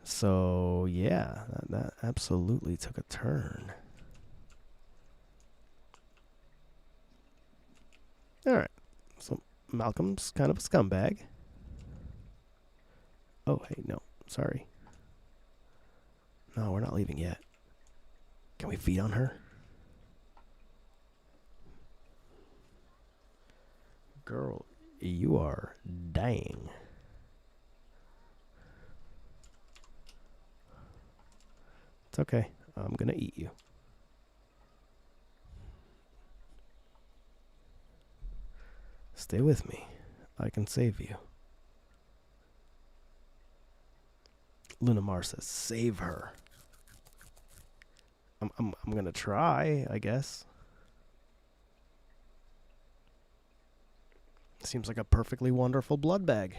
So, yeah, that absolutely took a turn. Alright, so Malcolm's kind of a scumbag. Oh, hey, no, sorry. No, we're not leaving yet. Can we feed on her? Girl, you are dying. It's okay. I'm gonna eat you. Stay with me. I can save you. Luna Mar says, save her. I'm gonna try, I guess. Seems like a perfectly wonderful blood bag.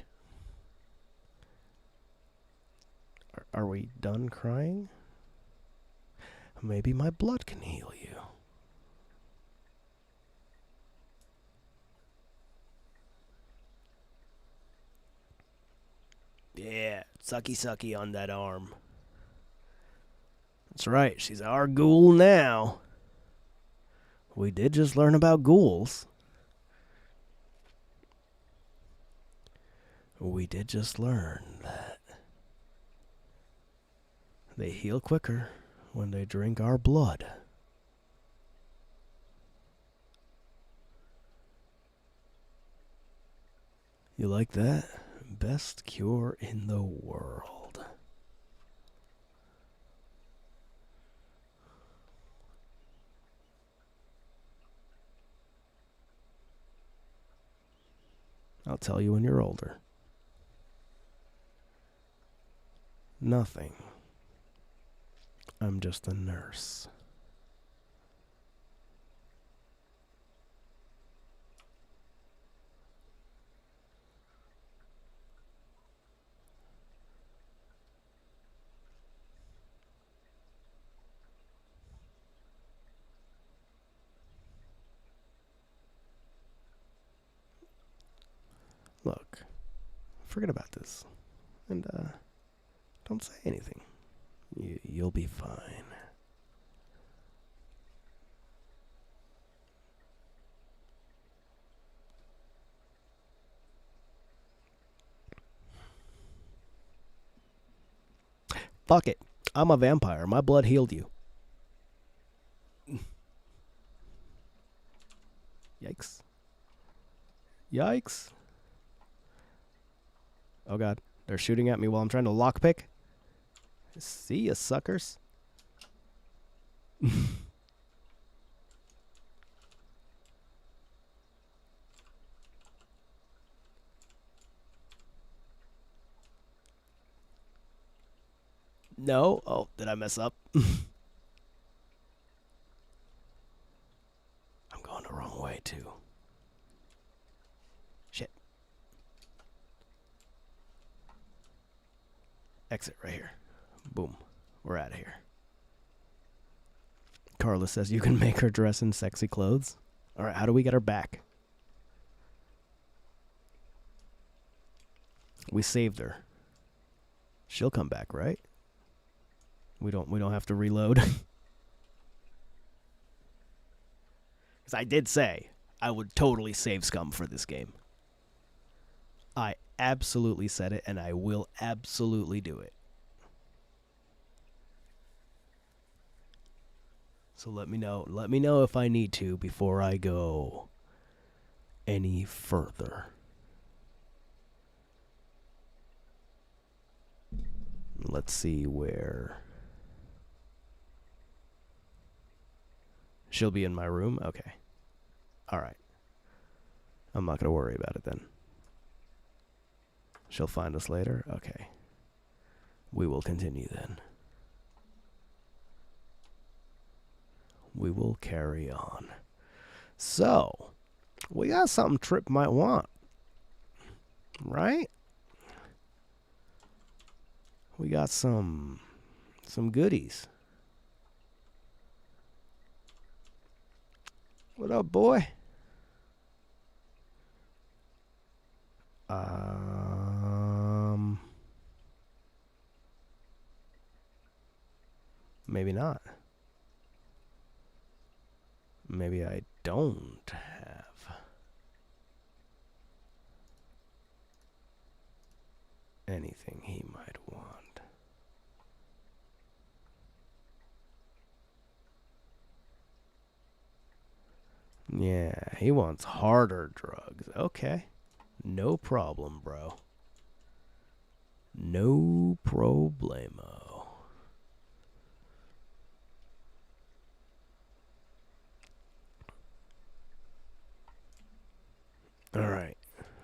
Are we done crying? Maybe my blood can heal you. Yeah, sucky on that arm. That's right, she's our ghoul now. We did just learn about ghouls. We did just learn that they heal quicker when they drink our blood. You like that? Best cure in the world. I'll tell you when you're older. Nothing. I'm just a nurse. Look, forget about this. And, don't say anything. You'll be fine. Fuck it. I'm a vampire. My blood healed you. Yikes. Yikes. Oh god. They're shooting at me while I'm trying to lockpick. See ya, suckers. No. Oh, did I mess up? I'm going the wrong way, too. Shit. Exit right here. Boom. We're out of here. Carla says you can make her dress in sexy clothes. Alright, how do we get her back? We saved her. She'll come back, right? We don't have to reload. Because I did say I would totally save scum for this game. I absolutely said it, and I will absolutely do it. So let me know. Let me know if I need to before I go any further. Let's see where... She'll be in my room? Okay. Alright. I'm not going to worry about it then. She'll find us later? Okay. We will continue then. We will carry on. So, we got something Trip might want. Right? We got some goodies. What up, boy? Maybe not. Maybe I don't have anything he might want. Yeah, he wants harder drugs. Okay. No problem, bro. No problemo. Alright.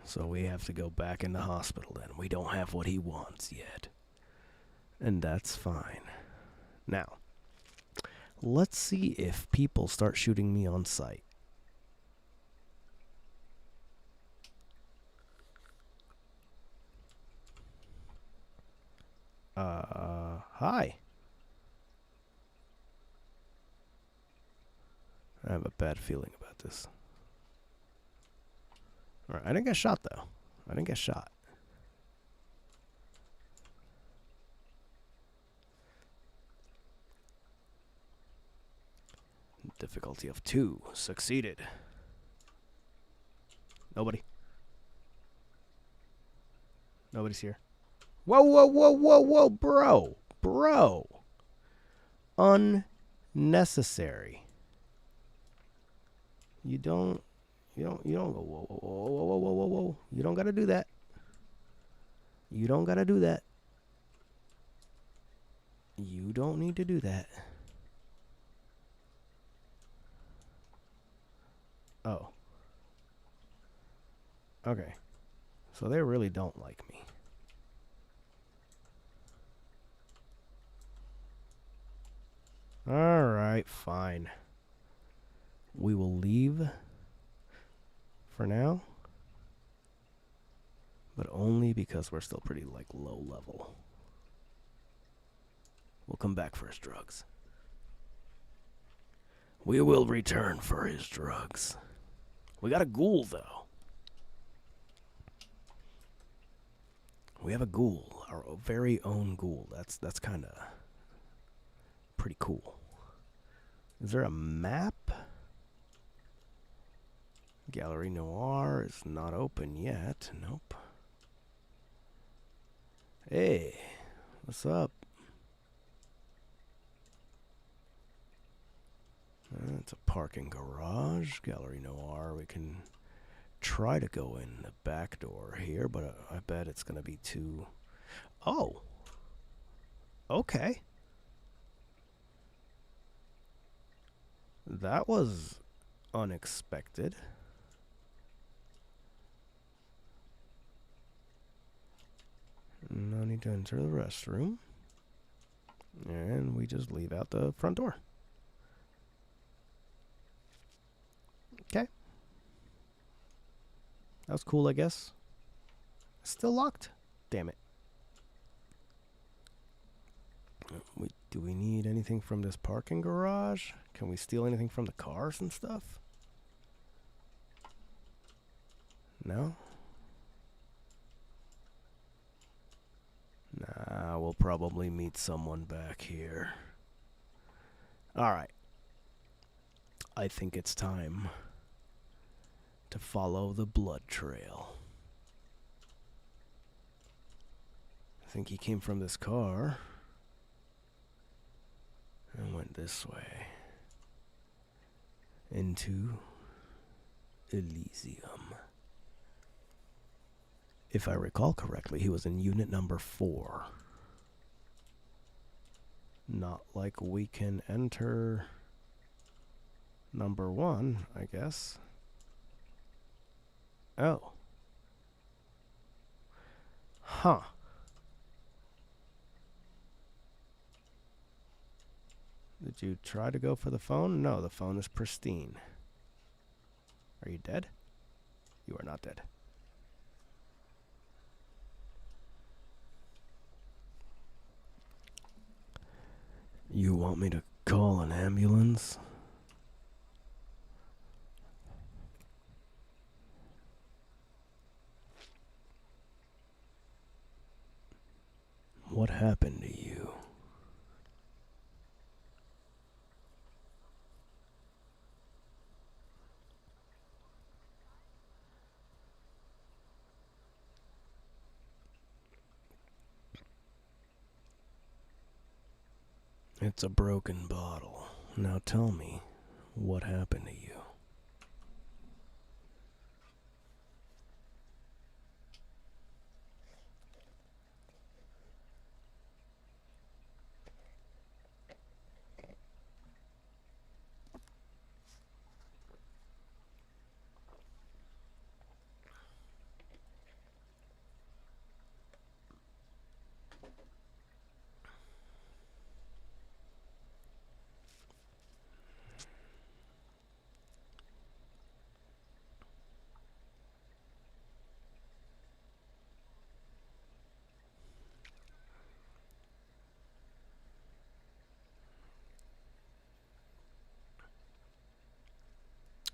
So we have to go back in the hospital then. We don't have what he wants yet. And that's fine. Now, let's see if people start shooting me on sight. Hi. I have a bad feeling about this. Alright, I didn't get shot, though. I didn't get shot. Difficulty of 2. Succeeded. Nobody. Nobody's here. Whoa, whoa, whoa, whoa, whoa, bro. Bro. Unnecessary. You don't go, whoa, whoa, whoa, whoa, whoa, whoa, whoa. You don't gotta do that. You don't gotta do that. You don't need to do that. Oh. Okay. So they really don't like me. Alright, fine. We will leave for now. But only because we're still pretty, like, low level. We'll come back for his drugs. We will return for his drugs. We got a ghoul, though. We have a ghoul, our very own ghoul. That's kind of pretty cool. Is there a map? Gallery Noir is not open yet. Nope. Hey, what's up? It's a parking garage. Gallery Noir. We can try to go in the back door here, but I bet it's going to be too... Oh! Okay. That was unexpected. No need to enter the restroom. And we just leave out the front door. Okay. That was cool, I guess. Still locked. Damn it. Do we need anything from this parking garage? Can we steal anything from the cars and stuff? No? Nah, we'll probably meet someone back here. Alright. I think it's time to follow the blood trail. I think he came from this car and went this way into Elysium. If I recall correctly, he was in unit number 4. Not like we can enter number 1, I guess. Oh. Huh. Did you try to go for the phone? No, the phone is pristine. Are you dead? You are not dead. You want me to call an ambulance? What happened to you? It's a broken bottle. Now tell me, what happened to you?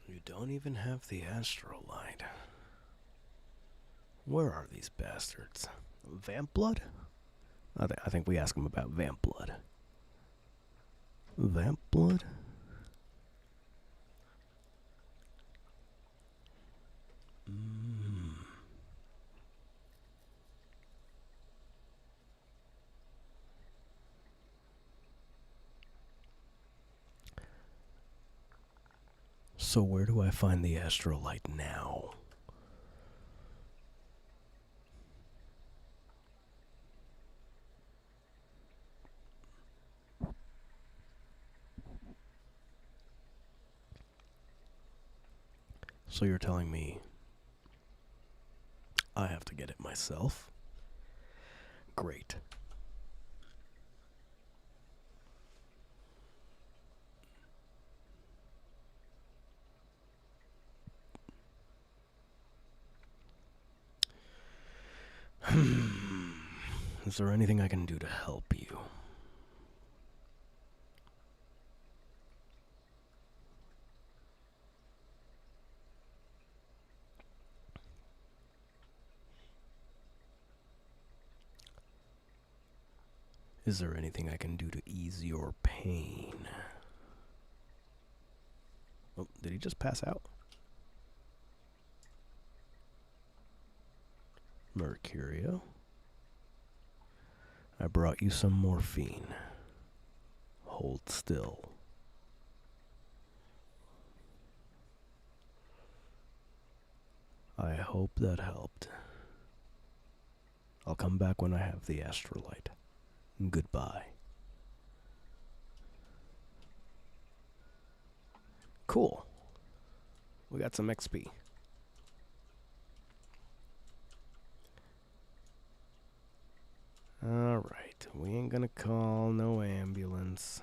You don't even have the astrolite. Where are these bastards? Vamp blood? I think we asked him about vamp blood. Vamp blood? So where do I find the astrolite now? So you're telling me I have to get it myself. Great. Is there anything I can do to help you? Is there anything I can do to ease your pain? Oh, did he just pass out? Mercurio. I brought you some morphine. Hold still. I hope that helped. I'll come back when I have the astrolite. Goodbye. Cool. We got some XP. Alright, we ain't gonna call no ambulance.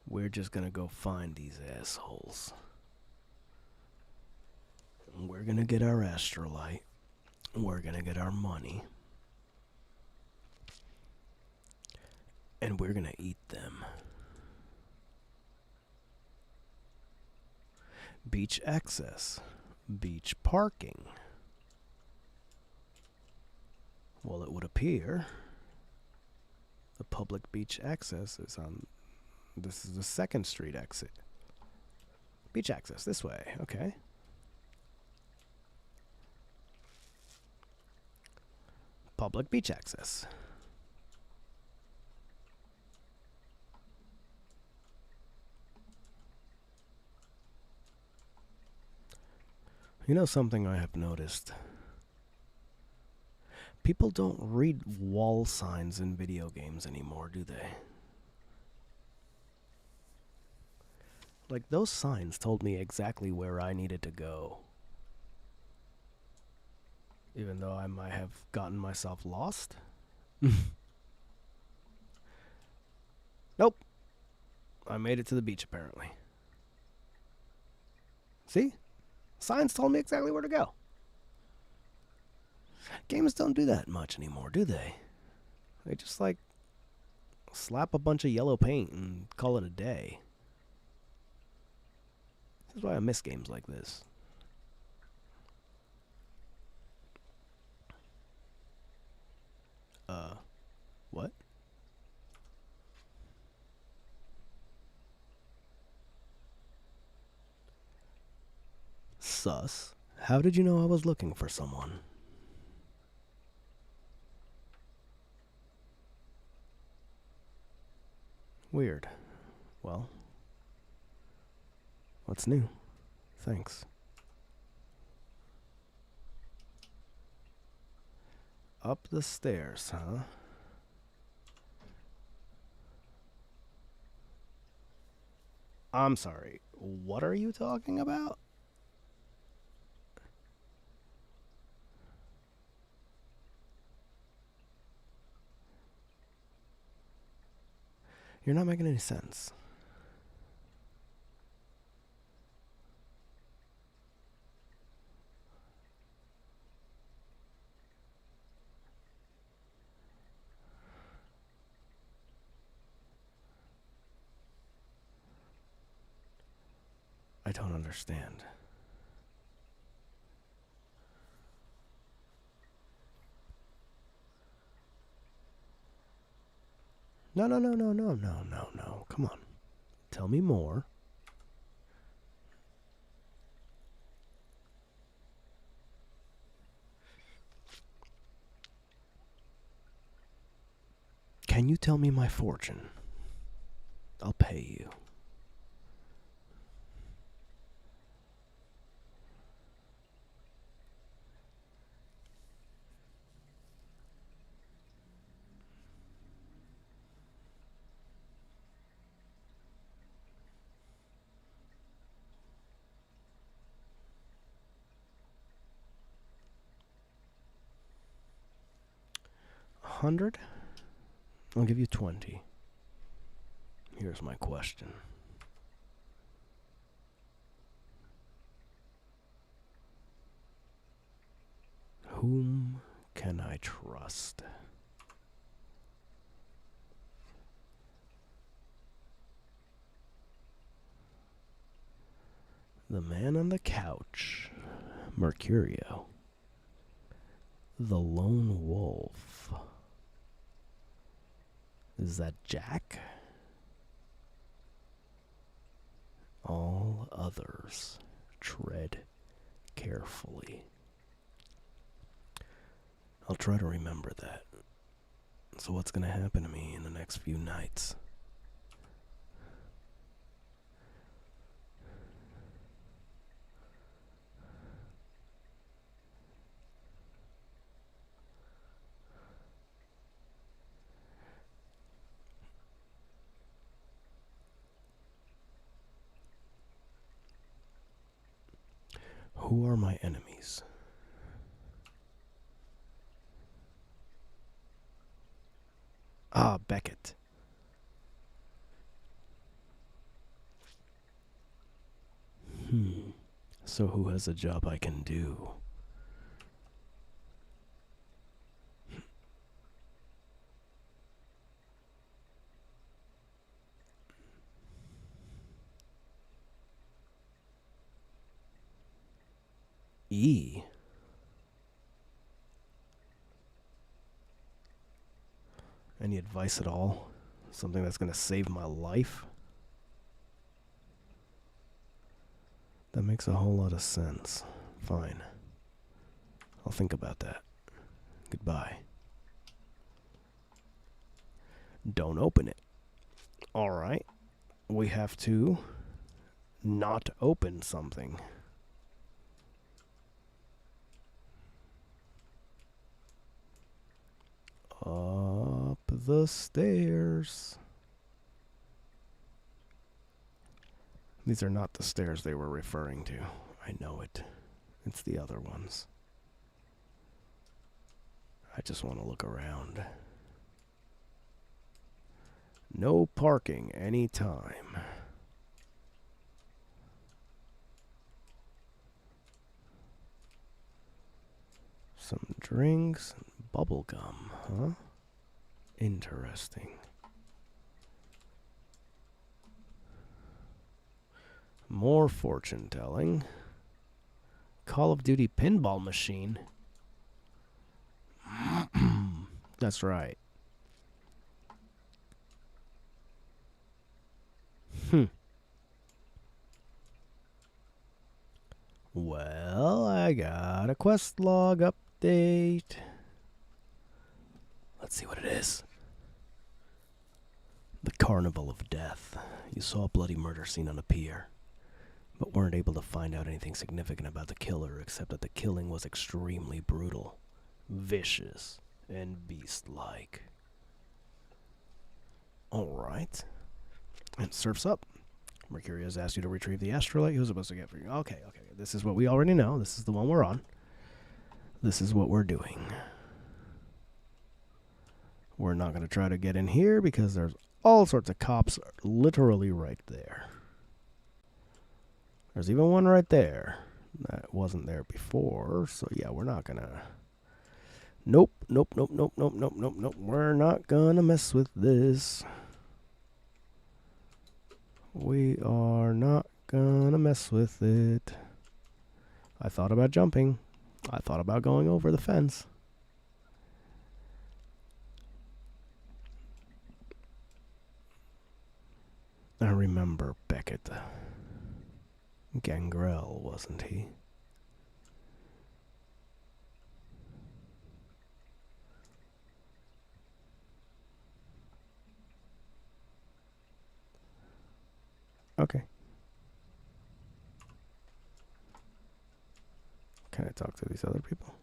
We're just gonna go find these assholes. We're gonna get our astrolite. We're gonna get our money. And we're gonna eat them. Beach access. Beach parking. Well, it would appear the public beach access is on... This is the 2nd Street exit. Beach access, this way, okay. Public beach access. You know something I have noticed? People don't read wall signs in video games anymore, do they? Like, those signs told me exactly where I needed to go. Even though I might have gotten myself lost. Nope. I made it to the beach, apparently. See? Signs told me exactly where to go. Games don't do that much anymore, do they? They just, like, slap a bunch of yellow paint and call it a day. This is why I miss games like this. What? Sus. How did you know I was looking for someone? Weird. Well, what's new? Thanks. Up the stairs, huh? I'm sorry. What are you talking about? You're not making any sense. I don't understand. No. Come on. Tell me more. Can you tell me my fortune? I'll pay you. 100? I'll give you 20. Here's my question. Whom can I trust? The man on the couch, Mercurio. The lone wolf. Is that Jack? All others tread carefully. I'll try to remember that. So what's going to happen to me in the next few nights? Who are my enemies? Ah, Beckett. So who has a job I can do? E. Any advice at all? Something that's going to save my life? That makes a whole lot of sense. Fine. I'll think about that. Goodbye. Don't open it. Alright. We have to not open something. Up the stairs. These are not the stairs they were referring to. I know it. It's the other ones. I just want to look around. No parking anytime. Some drinks and bubble gum, huh? Interesting. More fortune telling. Call of Duty pinball machine. That's right. Well, I got a quest log update. Let's see what it is. The Carnival of Death. You saw a bloody murder scene on a pier, but weren't able to find out anything significant about the killer except that the killing was extremely brutal, vicious, and beast-like. Alright. And surf's up. Mercury has asked you to retrieve the astrolite he was supposed to get for you. Okay. This is what we already know. This is the one we're on. This is what we're doing. We're not going to try to get in here because there's all sorts of cops literally right there. There's even one right there that wasn't there before. So yeah, we're not going to... Nope. We're not going to mess with this. We are not going to mess with it. I thought about jumping. I thought about going over the fence. I remember Beckett. Gangrel, wasn't he? Okay. Can I talk to these other people?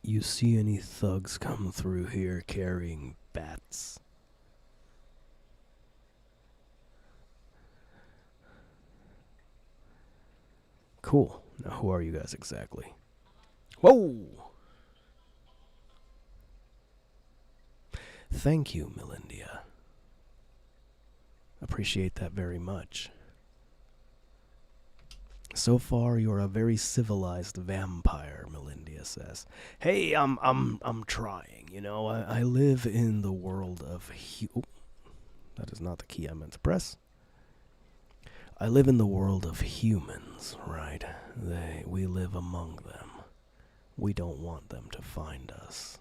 You see any thugs come through here carrying bats? Cool. Now, who are you guys exactly? Whoa! Thank you, Melindia. Appreciate that very much. So far, you're a very civilized vampire, Melindia says. Hey, I'm trying. You know, I live in the world of that is not the key I meant to press. I live in the world of humans, right? We live among them. We don't want them to find us.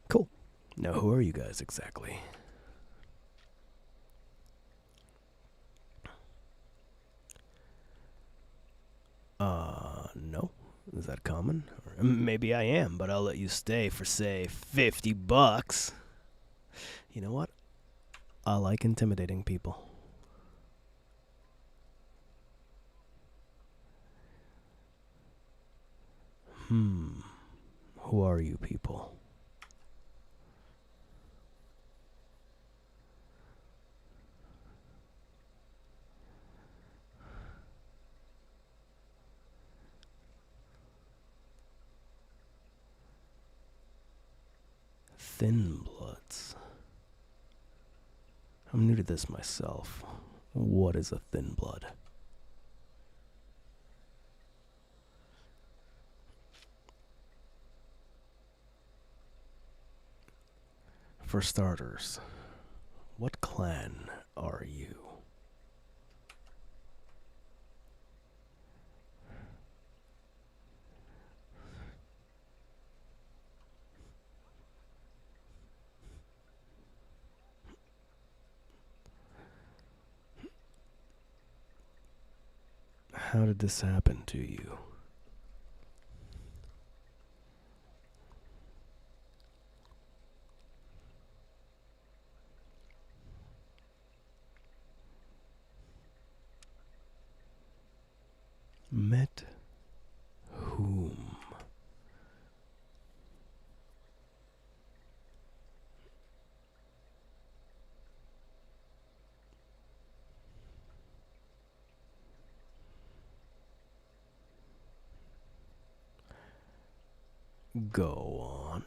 Cool. Now, who are you guys exactly? No. Is that common? Or maybe I am, but I'll let you stay for, say, $50. You know what? I like intimidating people. Who are you people? Thin Bloods. I'm new to this myself. What is a Thin Blood? For starters, what clan are you? How did this happen to you? Met whom? Go on.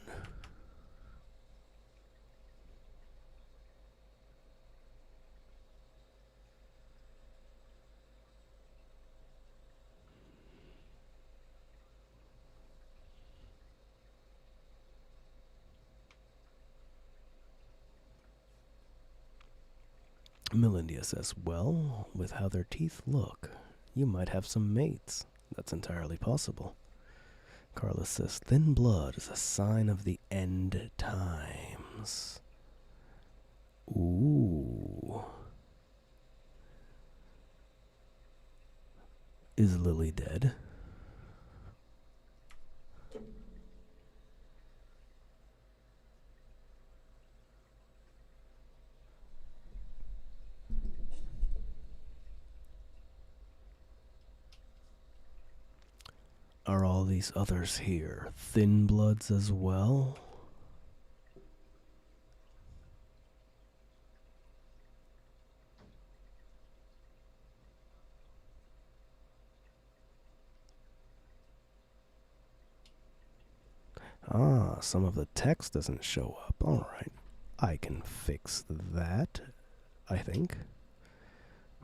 Melindia says, well, with how their teeth look, you might have some mates. That's entirely possible. Carlos says, thin blood is a sign of the end times. Ooh. Is Lily dead? Are all these others here Thin Bloods as well? Ah, some of the text doesn't show up. Alright, I can fix that, I think.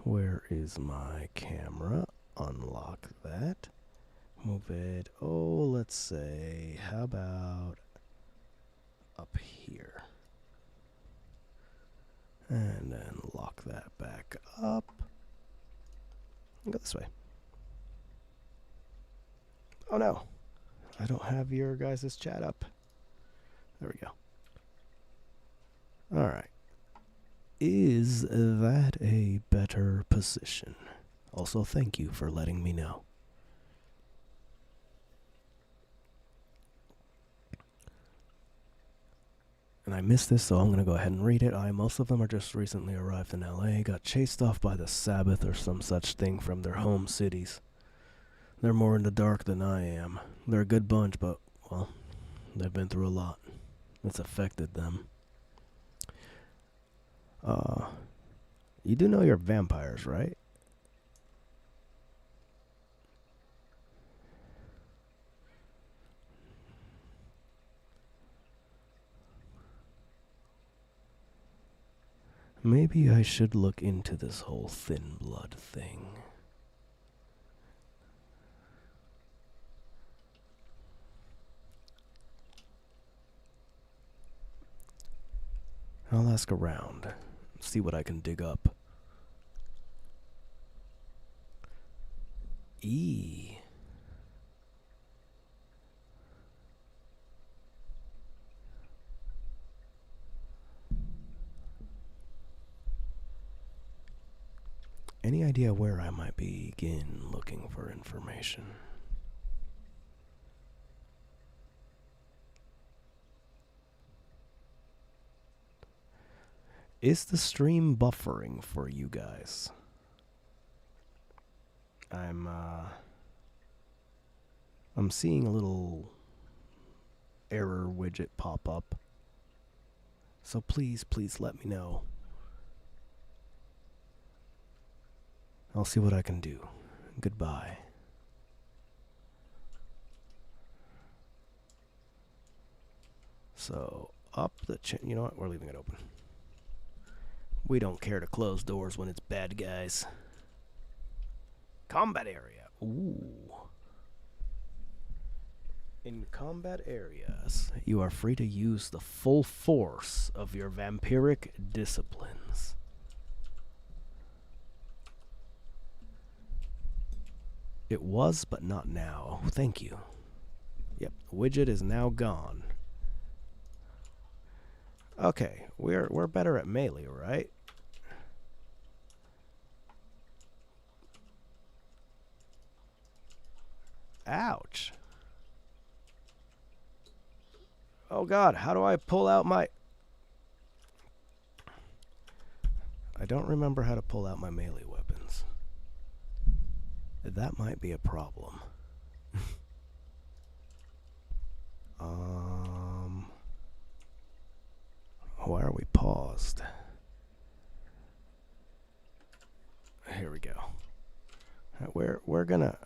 Where is my camera? Unlock that. Move it, oh, let's say, how about up here? And then lock that back up. Go this way. Oh no, I don't have your guys' chat up. There we go. Alright. Is that a better position? Also, thank you for letting me know. And I missed this, so I'm going to go ahead and read it. Most of them are just recently arrived in LA, got chased off by the Sabbath or some such thing from their home cities. They're more in the dark than I am. They're a good bunch, but, well, they've been through a lot. It's affected them. You do know you're vampires, right? Maybe I should look into this whole thin blood thing. I'll ask around, see what I can dig up. E. Any idea where I might begin looking for information? Is the stream buffering for you guys? I'm seeing a little error widget pop up. So please let me know. I'll see what I can do. Goodbye. So, up the you know what? We're leaving it open. We don't care to close doors when it's bad guys. Combat area. Ooh. In combat areas, you are free to use the full force of your vampiric disciplines. It was, but not now. Thank you. Yep, the widget is now gone. Okay, we're better at melee, right? Ouch. Oh god, how do I pull out my... I don't remember how to pull out my melee weapons. That might be a problem. Why are we paused? Here we go. We're gonna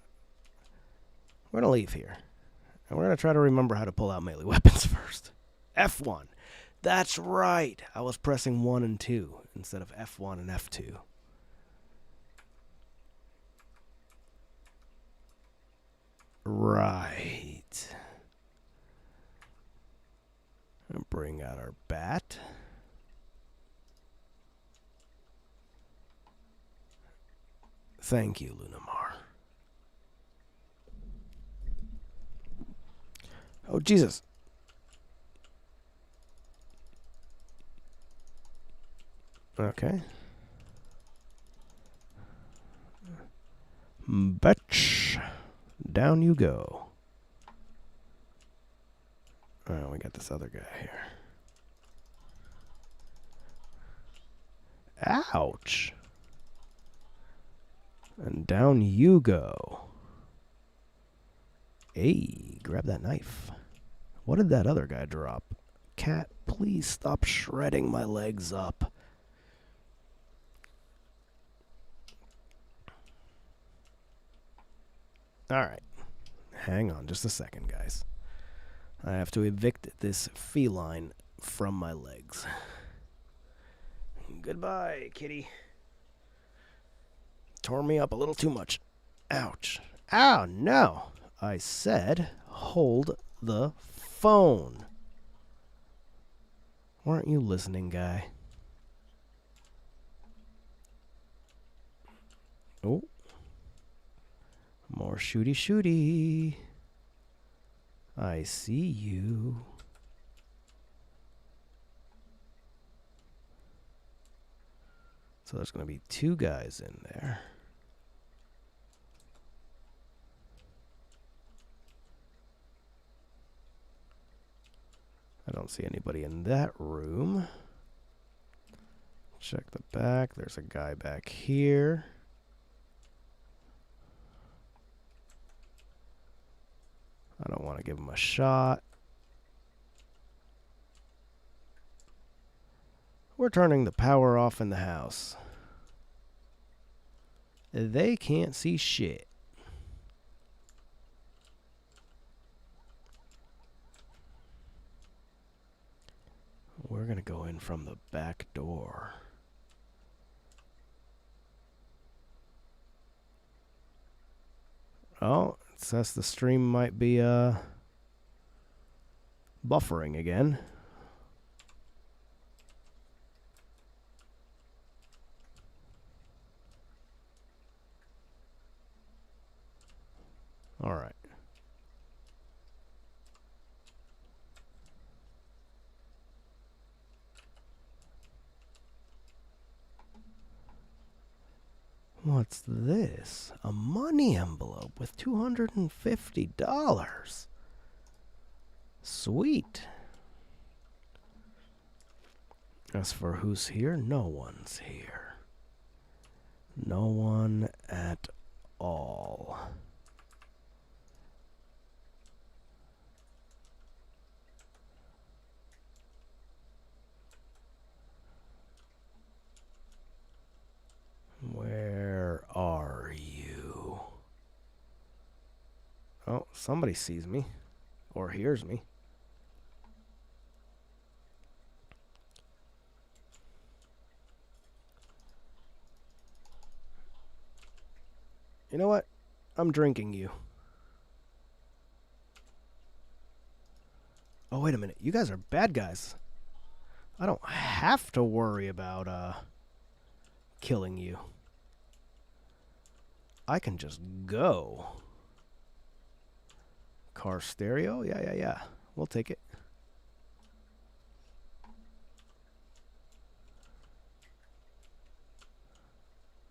leave here. And we're gonna try to remember how to pull out melee weapons first. F1. That's right. I was pressing 1 and 2 instead of F1 and F2. Right. And bring out our bat. Thank you, Lunamar. Oh, Jesus. Okay. Bitch. Down you go. Oh, we got this other guy here. Ouch. And down you go. Hey, grab that knife. What did that other guy drop? Cat, please stop shredding my legs up. Alright. Hang on just a second, guys. I have to evict this feline from my legs. Goodbye, kitty. Tore me up a little too much. Ouch. Ow, no. I said hold the phone. Weren't you listening, guy? Oh. More shooty shooty. I see you. So there's going to be 2 guys in there. I don't see anybody in that room. Check the back. There's a guy back here. I don't want to give him a shot. We're turning the power off in the house. They can't see shit. We're going to go in from the back door. Oh, it says the stream might be buffering again. All right. What's this? A money envelope with $250. Sweet. As for who's here, no one's here. No one at all. Where are you? Oh, somebody sees me. Or hears me. You know what? I'm drinking you. Oh, wait a minute. You guys are bad guys. I don't have to worry about, killing you. I can just go. Car stereo? Yeah. We'll take it.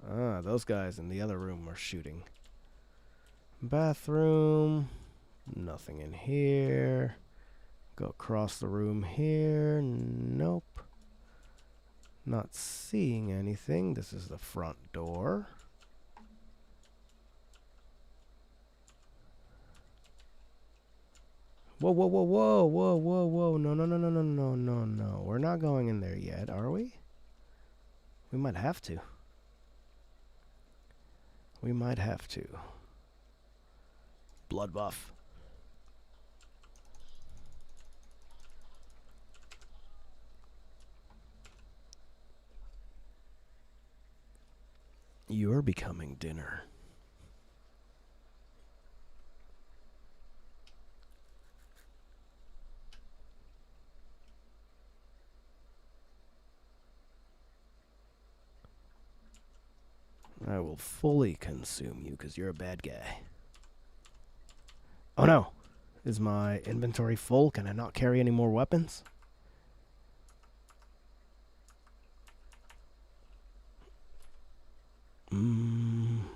Ah, those guys in the other room are shooting. Bathroom. Nothing in here. Go across the room here. Nope. Not seeing anything. This is the front door. Whoa. No. We're not going in there yet, are we? We might have to. We might have to. Blood buff. You're becoming dinner. I will fully consume you because you're a bad guy. Oh no! Is my inventory full? Can I not carry any more weapons? I'm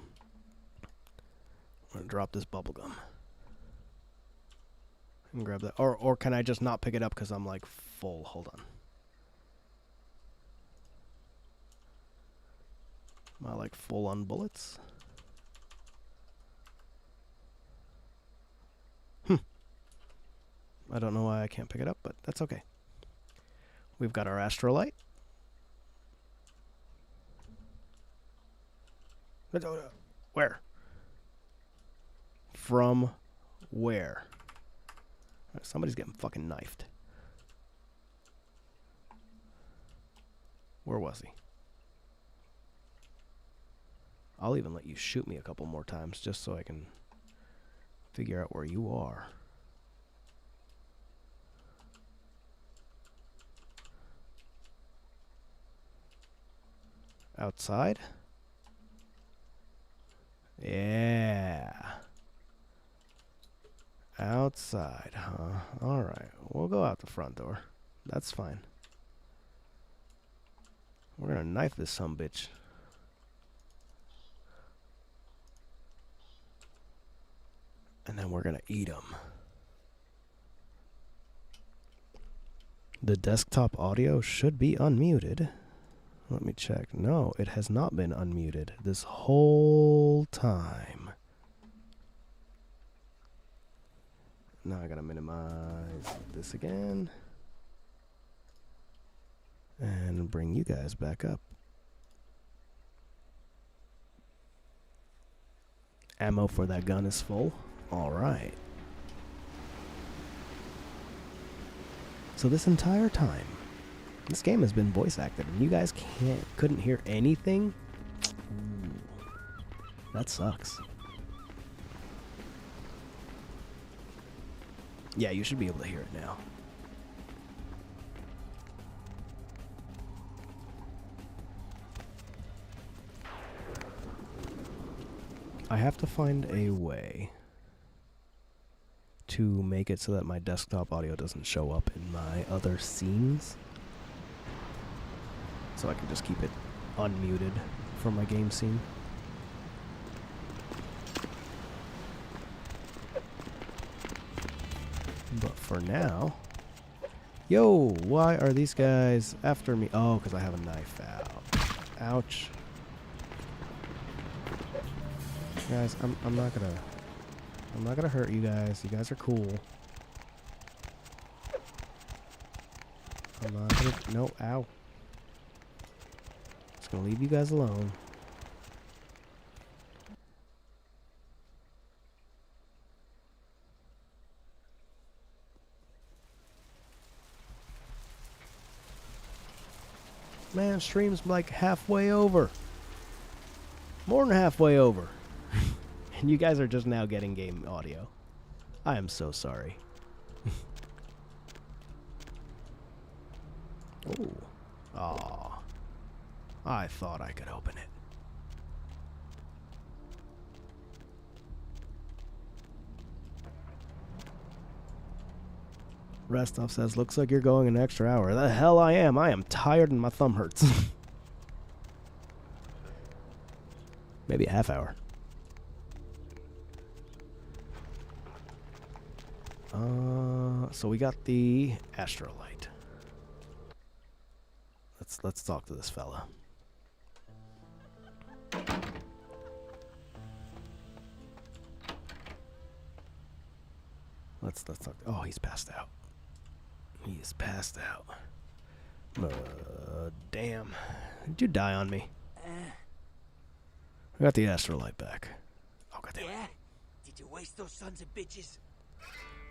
gonna drop this bubblegum. And grab that. Or can I just not pick it up because I'm like full? Hold on. Am I like full on bullets? I don't know why I can't pick it up, but that's okay. We've got our astrolite. Where? From where? Somebody's getting fucking knifed. Where was he? I'll even let you shoot me a couple more times just so I can figure out where you are. Outside? Yeah. Outside, huh? Alright, we'll go out the front door. That's fine. We're gonna knife this sumbitch. And then we're gonna eat him. The desktop audio should be unmuted. Let me check. No, it has not been unmuted this whole time. Now I gotta minimize this again. And bring you guys back up. Ammo for that gun is full. Alright. So this entire time, this game has been voice acted, and you guys couldn't hear anything? Ooh, that sucks. Yeah, you should be able to hear it now. I have to find a way to make it so that my desktop audio doesn't show up in my other scenes. So I can just keep it unmuted for my game scene. But for now... Yo, why are these guys after me? Oh, because I have a knife out. Ouch. Guys, I'm not gonna hurt you guys. You guys are cool. I'm not gonna... No, ow. Just gonna leave you guys alone. Man, stream's like halfway over. More than halfway over. And you guys are just now getting game audio. I am so sorry. Oh. Aw. I thought I could open it. Rastov says, looks like you're going an extra hour. The hell I am. I am tired and my thumb hurts. Maybe a half hour. So we got the astrolite. Let's talk to this fella. Let's talk. Oh, he's passed out. He is passed out. Damn. Did you die on me? I got the astrolite back. Oh, goddamn. Yeah? Did you waste those sons of bitches?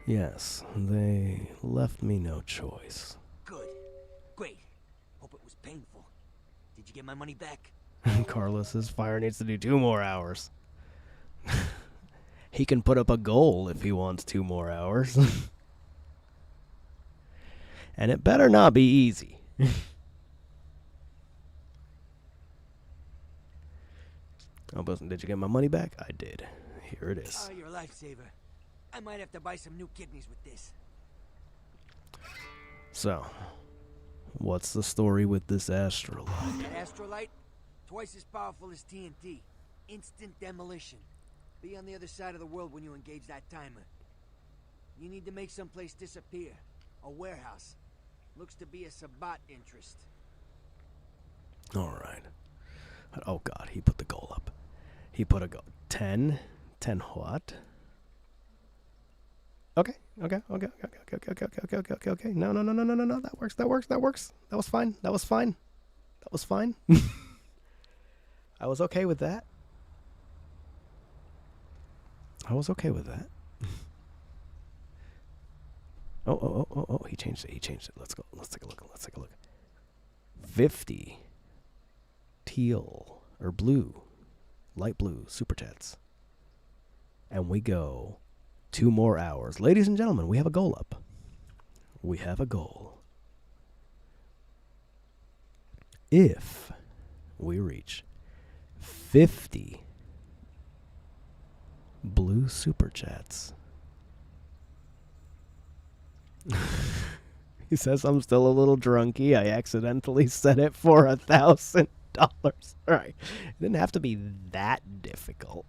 Yes, they left me no choice. Good. Great. Hope it was painful. Did you get my money back? Carlos's fire needs to do 2 more hours. He can put up a goal if he wants 2 more hours. And it better not be easy. Oh, but did you get my money back? I did. Here it is. Oh, you're a lifesaver. I might have to buy some new kidneys with this. So, what's the story with this astrolite? That astrolite? Twice as powerful as TNT. Instant demolition. Be on the other side of the world when you engage that timer. You need to make someplace disappear. A warehouse. Looks to be a Sabbat interest. Alright. Oh god, he put the goal up. He put a goal. 10? 10 what? Okay. No. That works. That was fine. I was okay with that. Oh, he changed it. Let's go. Let's take a look. 50 teal or blue, light blue super chats. And we go 2 more hours. Ladies and gentlemen, we have a goal up. We have a goal. If we reach 50 blue super chats. He says I'm still a little drunky. I accidentally set it for $1,000. All right. It didn't have to be that difficult.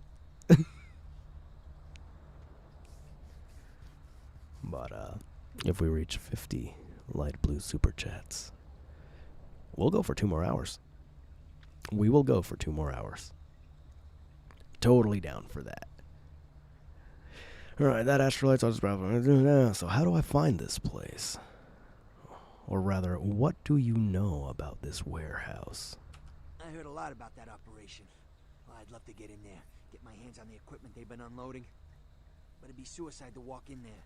But if we reach 50 light blue super chats, we'll go for 2 more hours. We will go for 2 more hours. Totally down for that. Alright, that astrolite's on this. So how do I find this place? Or rather, what do you know about this warehouse? I heard a lot about that operation. Well, I'd love to get in there, get my hands on the equipment they've been unloading. But it'd be suicide to walk in there.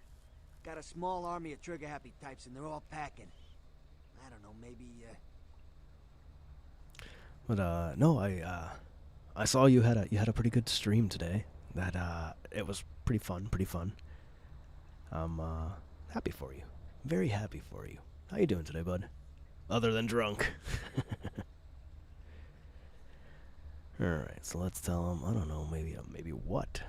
Got a small army of trigger-happy types, and they're all packing. I don't know, maybe, But no, I saw you had a pretty good stream today. That it was pretty fun. I'm happy for you. Very happy for you. How you doing today, bud? Other than drunk. Alright, so let's tell him, I don't know, maybe what?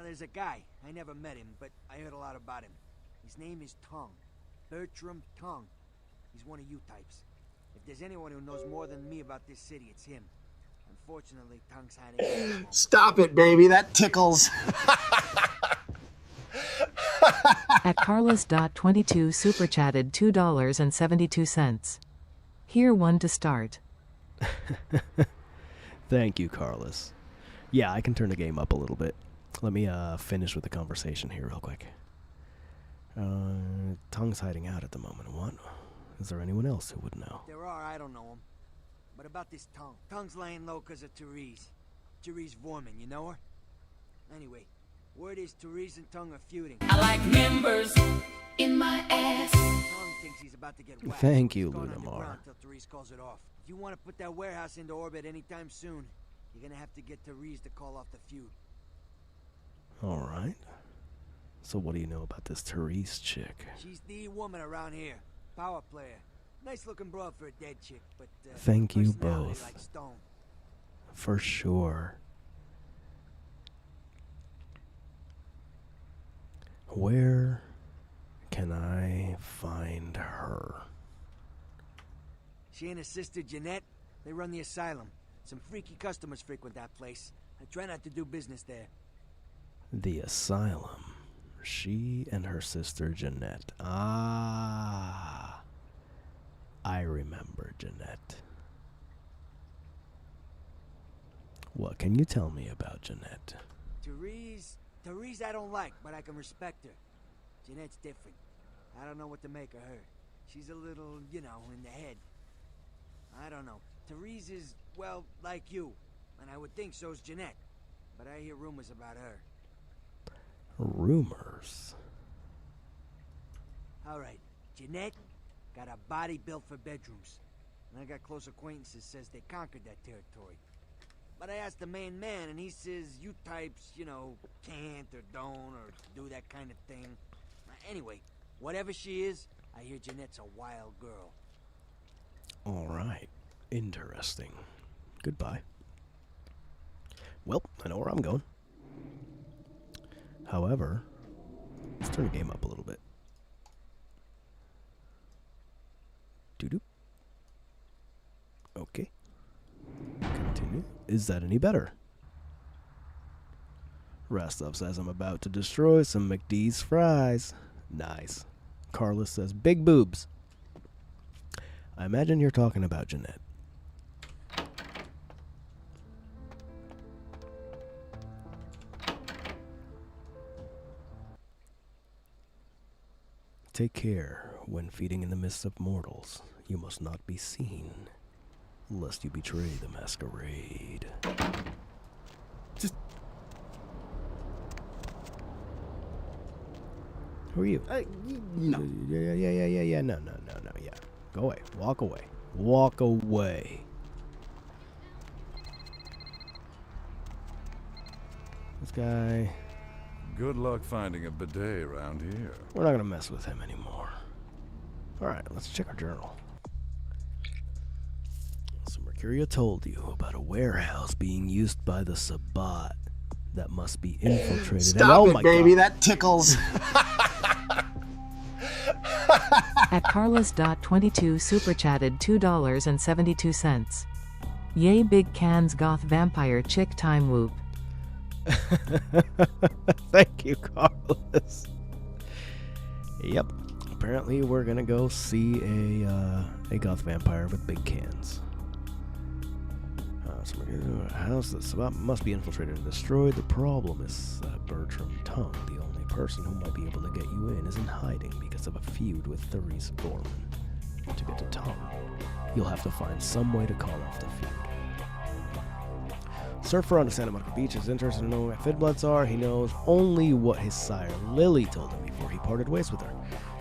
There's a guy. I never met him, but I heard a lot about him. His name is Tongue. Bertram Tongue. He's one of you types. If there's anyone who knows more than me about this city, it's him. Unfortunately, Tongue's hiding. Stop it, baby. That tickles. At Carlos.22 super chatted $2.72. Here one to start. Thank you, Carlos. Yeah, I can turn the game up a little bit. Let me finish with the conversation here real quick. Tongue's hiding out at the moment. What? Is there anyone else who would know? There are, I don't know him. But about this Tongue. Tongue's laying low because of Therese. Therese Vorman, you know her? Anyway, word is Therese and Tongue are feuding. I like members in my ass. Tongue thinks he's about to get whacked. Thank you, He's going Lunamar. underground till Therese calls it off. If you want to put that warehouse into orbit anytime soon, you're gonna have to get Therese to call off the feud. Alright. So what do you know about this Therese chick? She's the woman around here. Power player. Nice looking broad for a dead chick, but Thank you personality both. like stone. For sure. Where can I find her? She and her sister Jeanette, they run the asylum. Some freaky customers frequent that place. I try not to do business there. The asylum. She and her sister Jeanette. Ah. I remember Jeanette. What can you tell me about Jeanette? Therese I don't like, but I can respect her. Jeanette's different. I don't know what to make of her. She's a little, you know, in the head. I don't know. Therese is, well, like you. And I would think so's Jeanette. But I hear rumors about her. Rumors. Alright, Jeanette got a body built for bedrooms. And I got close acquaintances says they conquered that territory. But I asked the main man and he says you types, you know, can't or don't or do that kind of thing. Anyway, whatever she is, I hear Jeanette's a wild girl. Alright. Interesting. Goodbye. Well, I know where I'm going. However, let's turn the game up a little bit. Doo-doo. Okay. Continue. Is that any better? Rastov says I'm about to destroy some McD's fries. Nice. Carlos says big boobs. I imagine you're talking about Jeanette. Take care when feeding in the midst of mortals. You must not be seen, lest you betray the masquerade. Who are you? No. Yeah. No. Yeah. Go away. Walk away. Walk away. This guy. Good luck finding a bidet around here. We're not gonna mess with him anymore. Alright, let's check our journal. So Mercuria told you about a warehouse being used by the Sabbat that must be infiltrated. Stop and, it, baby. God. That tickles. At Carlos.22 super chatted $2.72. Yay big cans goth vampire chick time whoop. Thank you, Carlos. Yep. Apparently, we're gonna go see a goth vampire with big cans. So we're gonna do a house that must be infiltrated and destroyed. The problem is Bertram Tongue, the only person who might be able to get you in, is in hiding because of a feud with Therese Vorman. To get to Tongue, you'll have to find some way to call off the feud. Surfer on the Santa Monica Beach is interested in knowing what Fidbloods are. He knows only what his sire Lily told him before he parted ways with her.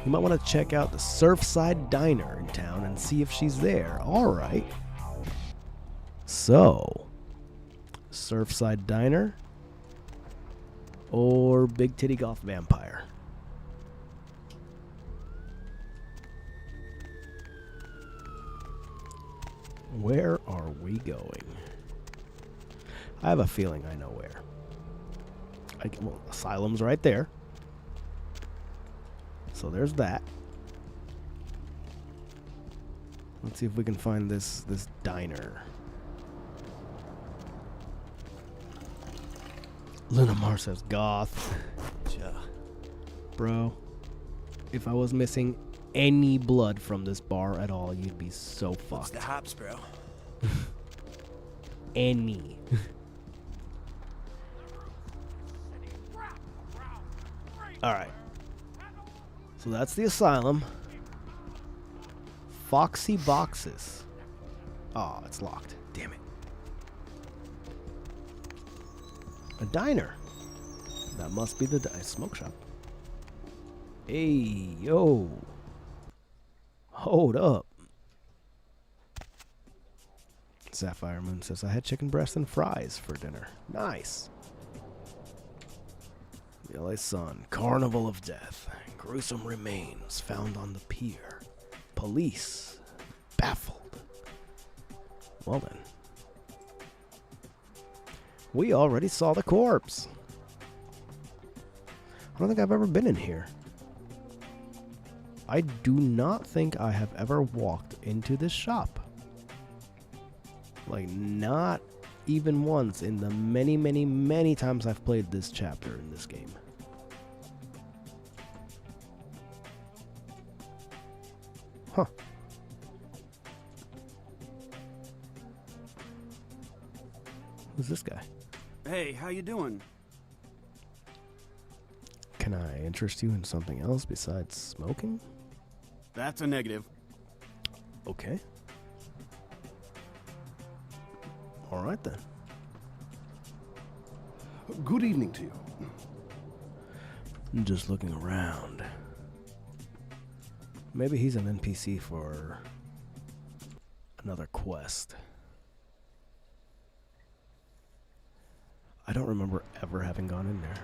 You might want to check out the Surfside Diner in town and see if she's there. Alright. So, Surfside Diner. super big titty goth vampire. Where are we going? I have a feeling I know where. Well, Asylum's right there. So there's that. Let's see if we can find this diner. Lunamar says goth. Bro, if I was missing any blood from this bar at all, you'd be so fucked. What's the hops, bro? Any. Alright. So that's the asylum. Foxy Boxes. Oh, it's locked. Damn it. A diner. That must be the smoke shop. Hey, yo. Hold up. Sapphire Moon says, I had chicken breast and fries for dinner. Nice. The LA Sun. Carnival of Death. Gruesome remains found on the pier. Police baffled. Well then. We already saw the corpse. I don't think I've ever been in here. I do not think I have ever walked into this shop. Like, not even once in the many, many, many times I've played this chapter in this game. Huh. Who's this guy? Hey, how you doing? Can I interest you in something else besides smoking? That's a negative. Okay. All right then. Good evening to you. I'm just looking around. Maybe he's an NPC for another quest. I don't remember ever having gone in there.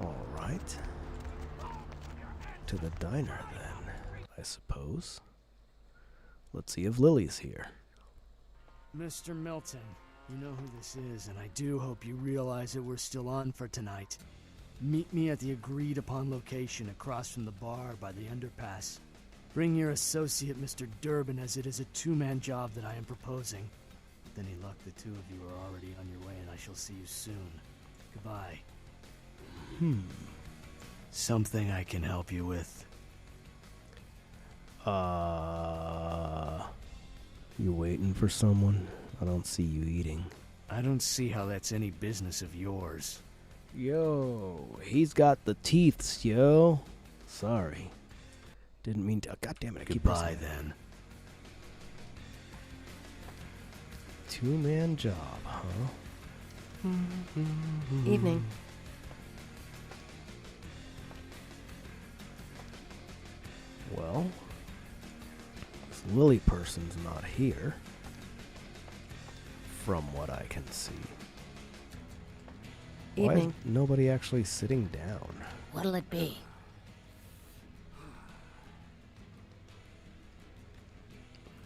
All right. To the diner then, I suppose. Let's see if Lily's here. Mr. Milton, you know who this is, and I do hope you realize that we're still on for tonight. Meet me at the agreed upon location across from the bar by the underpass. Bring your associate, Mr. Durbin, as it is a two-man job that I am proposing. With any luck, the two of you are already on your way, and I shall see you soon. Goodbye. Something I can help you with. You waiting for someone? I don't see you eating. I don't see how that's any business of yours. Yo, he's got the teeths, yo. Sorry. Didn't mean to. God damn it, I keep Goodbye, pressing then. Two-man job, huh? Evening. Well, this Lily person's not here. From what I can see. Why is Evening. nobody actually sitting down? What'll it be?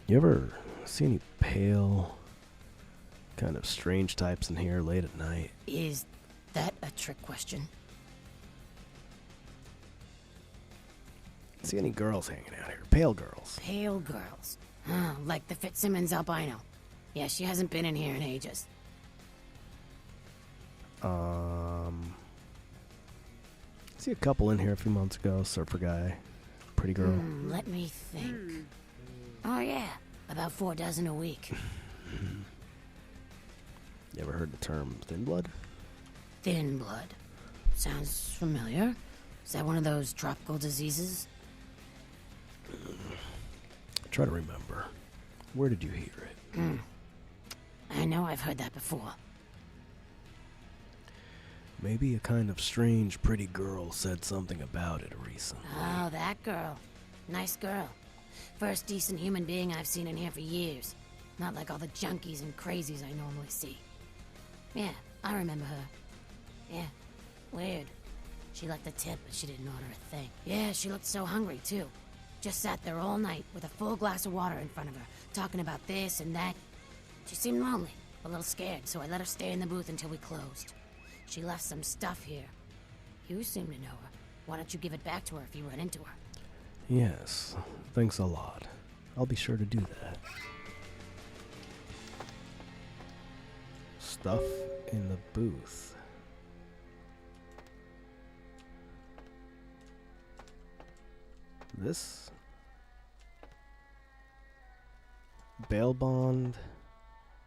You ever see any pale, kind of strange types in here late at night? Is that a trick question? See any girls hanging out here? Pale girls. Pale girls. Oh, like the Fitzsimmons albino. Yeah, she hasn't been in here in ages. See a couple in here a few months ago. Surfer guy, pretty girl. Let me think. Oh yeah, about 4 dozen a week. You ever heard the term thin blood? Thin blood. Sounds familiar. Is that one of those tropical diseases? Try to remember. Where did you hear it? I know I've heard that before. Maybe a kind of strange, pretty girl said something about it recently. Oh, that girl. Nice girl. First decent human being I've seen in here for years. Not like all the junkies and crazies I normally see. Yeah, I remember her. Yeah, weird. She liked the tip, but she didn't order a thing. Yeah, she looked so hungry, too. Just sat there all night with a full glass of water in front of her, talking about this and that. She seemed lonely, a little scared, so I let her stay in the booth until we closed. She left some stuff here. You seem to know her. Why don't you give it back to her if you run into her? Yes, thanks a lot. I'll be sure to do that. Stuff in the booth. This bail bond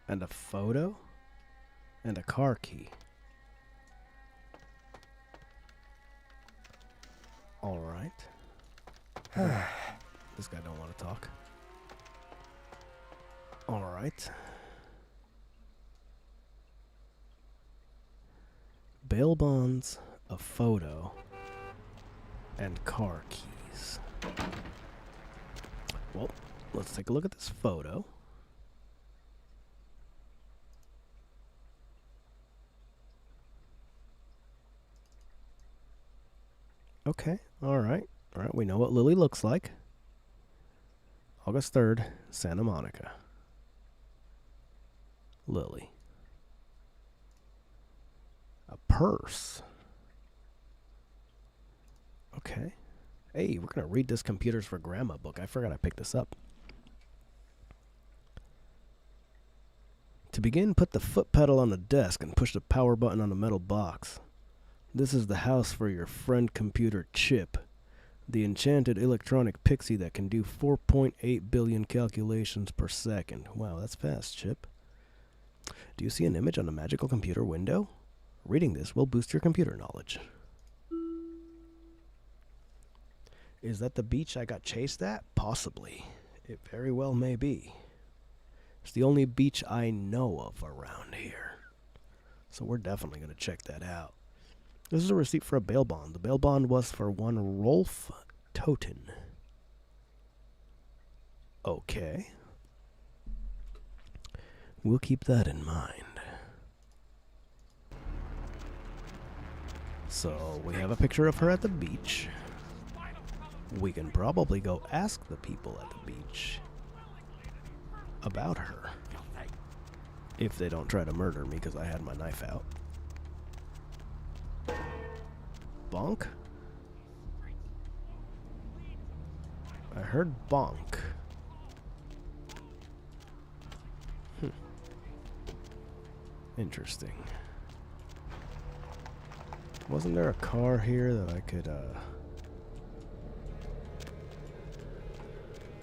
and a photo and a car key. All right. This guy don't want to talk. All right. Bail bonds, a photo, and car keys. Well, let's take a look at this photo. Okay, alright. Alright, we know what Lily looks like. August 3rd, Santa Monica. Lily. A purse. Okay. Hey, we're going to read this Computers for Grandma book. I forgot I picked this up. To begin, put the foot pedal on the desk and push the power button on the metal box. This is the house for your friend computer Chip, the enchanted electronic pixie that can do 4.8 billion calculations per second. Wow, that's fast, Chip. Do you see an image on the magical computer window? Reading this will boost your computer knowledge. Is that the beach I got chased at? Possibly. It very well may be. It's the only beach I know of around here. So we're definitely going to check that out. This is a receipt for a bail bond. The bail bond was for one Rolf Toten. Okay. We'll keep that in mind. So, we have a picture of her at the beach. We can probably go ask the people at the beach about her. If they don't try to murder me because I had my knife out. Bonk? I heard bonk. Interesting. Wasn't there a car here that I could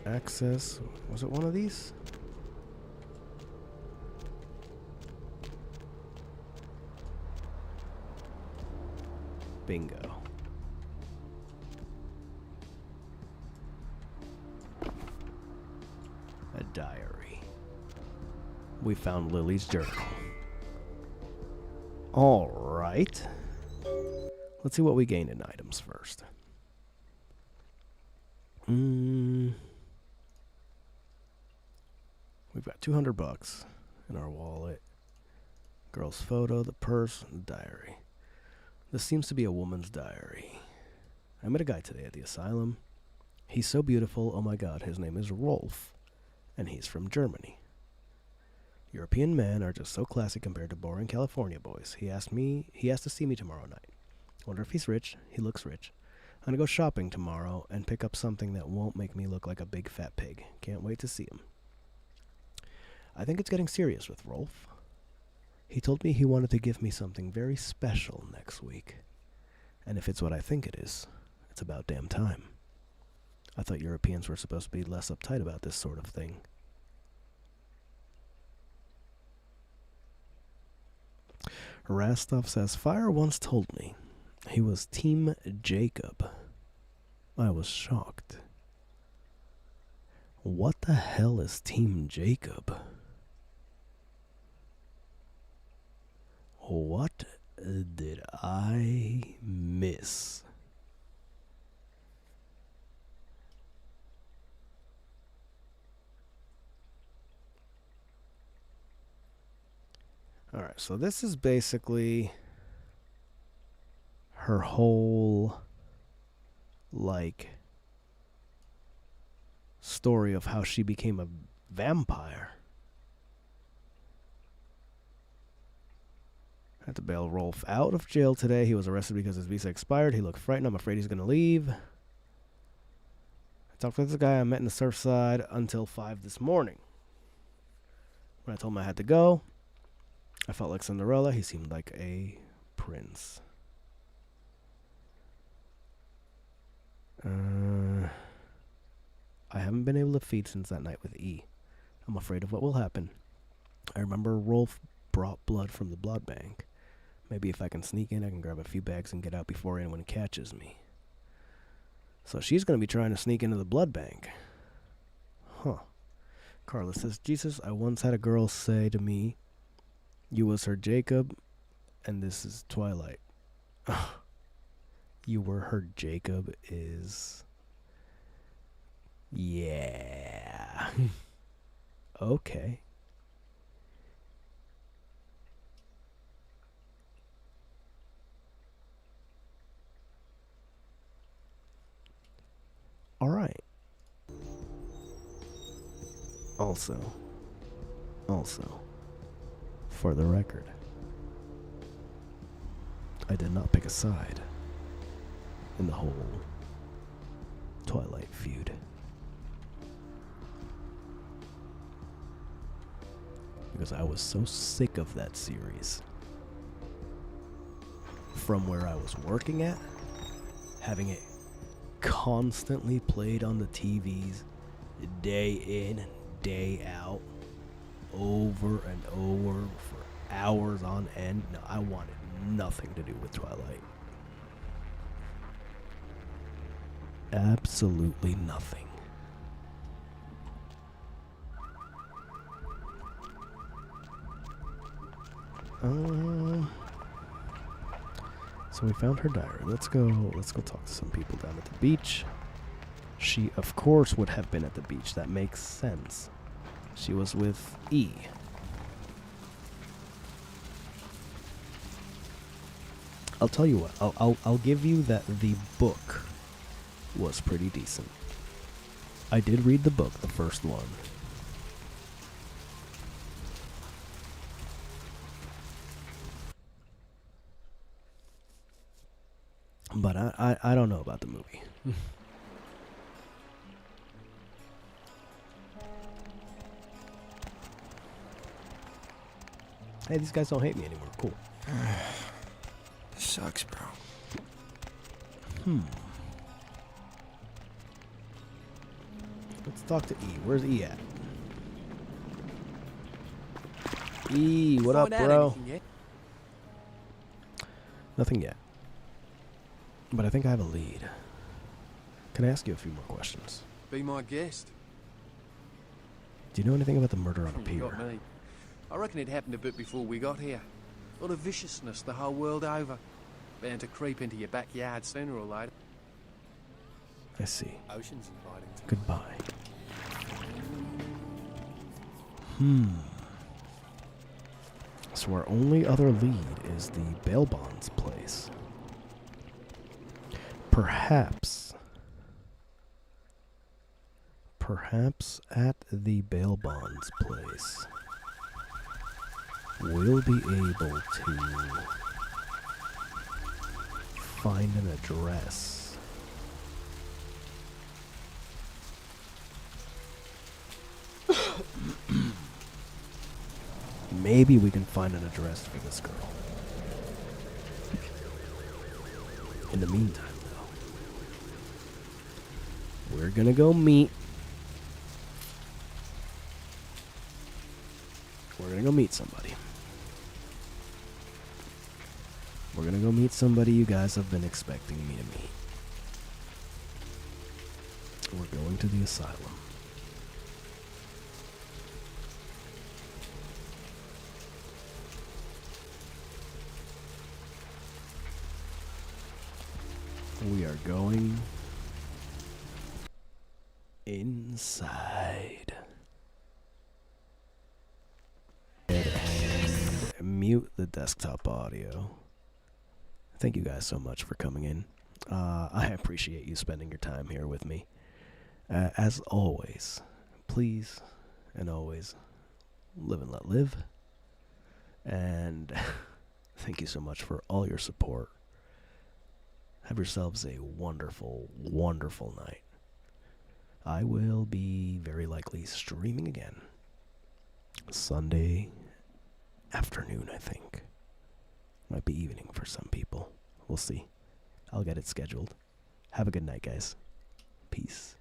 access? Was it one of these? Bingo. A diary. We found Lily's journal. All right. Let's see what we gain in items first. We've got $200 in our wallet. Girl's photo, the purse, and the diary. This seems to be a woman's diary. I met a guy today at the asylum. He's so beautiful, oh my god, his name is Rolf, and he's from Germany. European men are just so classy compared to boring California boys. He asked to see me tomorrow night. Wonder if he's rich. He looks rich. I'm gonna go shopping tomorrow and pick up something that won't make me look like a big fat pig. Can't wait to see him. I think it's getting serious with Rolf. He told me he wanted to give me something very special next week. And if it's what I think it is, it's about damn time. I thought Europeans were supposed to be less uptight about this sort of thing. Rastov says, Fire once told me he was Team Jacob. I was shocked. What the hell is Team Jacob? What did I miss? Alright, so this is basically her whole, like, story of how she became a vampire. Had to bail Rolf out of jail today. He was arrested because his visa expired. He looked frightened. I'm afraid he's going to leave. I talked to this guy I met in the Surfside until 5 this morning. When I told him I had to go, I felt like Cinderella. He seemed like a prince. I haven't been able to feed since that night with E. I'm afraid of what will happen. I remember Rolf brought blood from the blood bank. Maybe if I can sneak in, I can grab a few bags and get out before anyone catches me. So she's going to be trying to sneak into the blood bank. Huh. Carla says, Jesus, I once had a girl say to me, you was her Jacob, and this is Twilight. You were her Jacob is... Yeah. Okay. All right. Also, for the record, I did not pick a side in the whole Twilight feud. Because I was so sick of that series. From where I was working at, having it constantly played on the TVs, day in and day out, over and over for hours on end. No, I wanted nothing to do with Twilight. Absolutely nothing. So we found her diary. Let's go talk to some people down at the beach. She, of course, would have been at the beach. That makes sense. She was with E. I'll tell you what. I'll give you that the book was pretty decent. I did read the book, the first one. But I don't know about the movie. Hey, these guys don't hate me anymore. Cool. This sucks, bro. Let's talk to E. Where's E at? E, what up, bro? Nothing yet. But I think I have a lead. Can I ask you a few more questions? Be my guest. Do you know anything about the murder on a You pier? got me. I reckon it happened a bit before we got here. A lot of viciousness the whole world over. Bound to creep into your backyard sooner or later. I see. Ocean's inviting too. Goodbye. So our only other lead is the bail bonds place. Perhaps at the bail bonds place, we'll be able to find an address. Maybe we can find an address for this girl. In the meantime, though, we're gonna go meet. We're gonna go meet somebody. We're gonna go meet somebody you guys have been expecting me to meet. We're going to the asylum. We are going inside. And mute mute the desktop audio. Thank you guys so much for coming in. I appreciate you spending your time here with me. As always, please and always live and let live. And thank you so much for all your support. Have yourselves a wonderful, wonderful night. I will be very likely streaming again Sunday afternoon, I think. Might be evening for some people. We'll see. I'll get it scheduled. Have a good night, guys. Peace.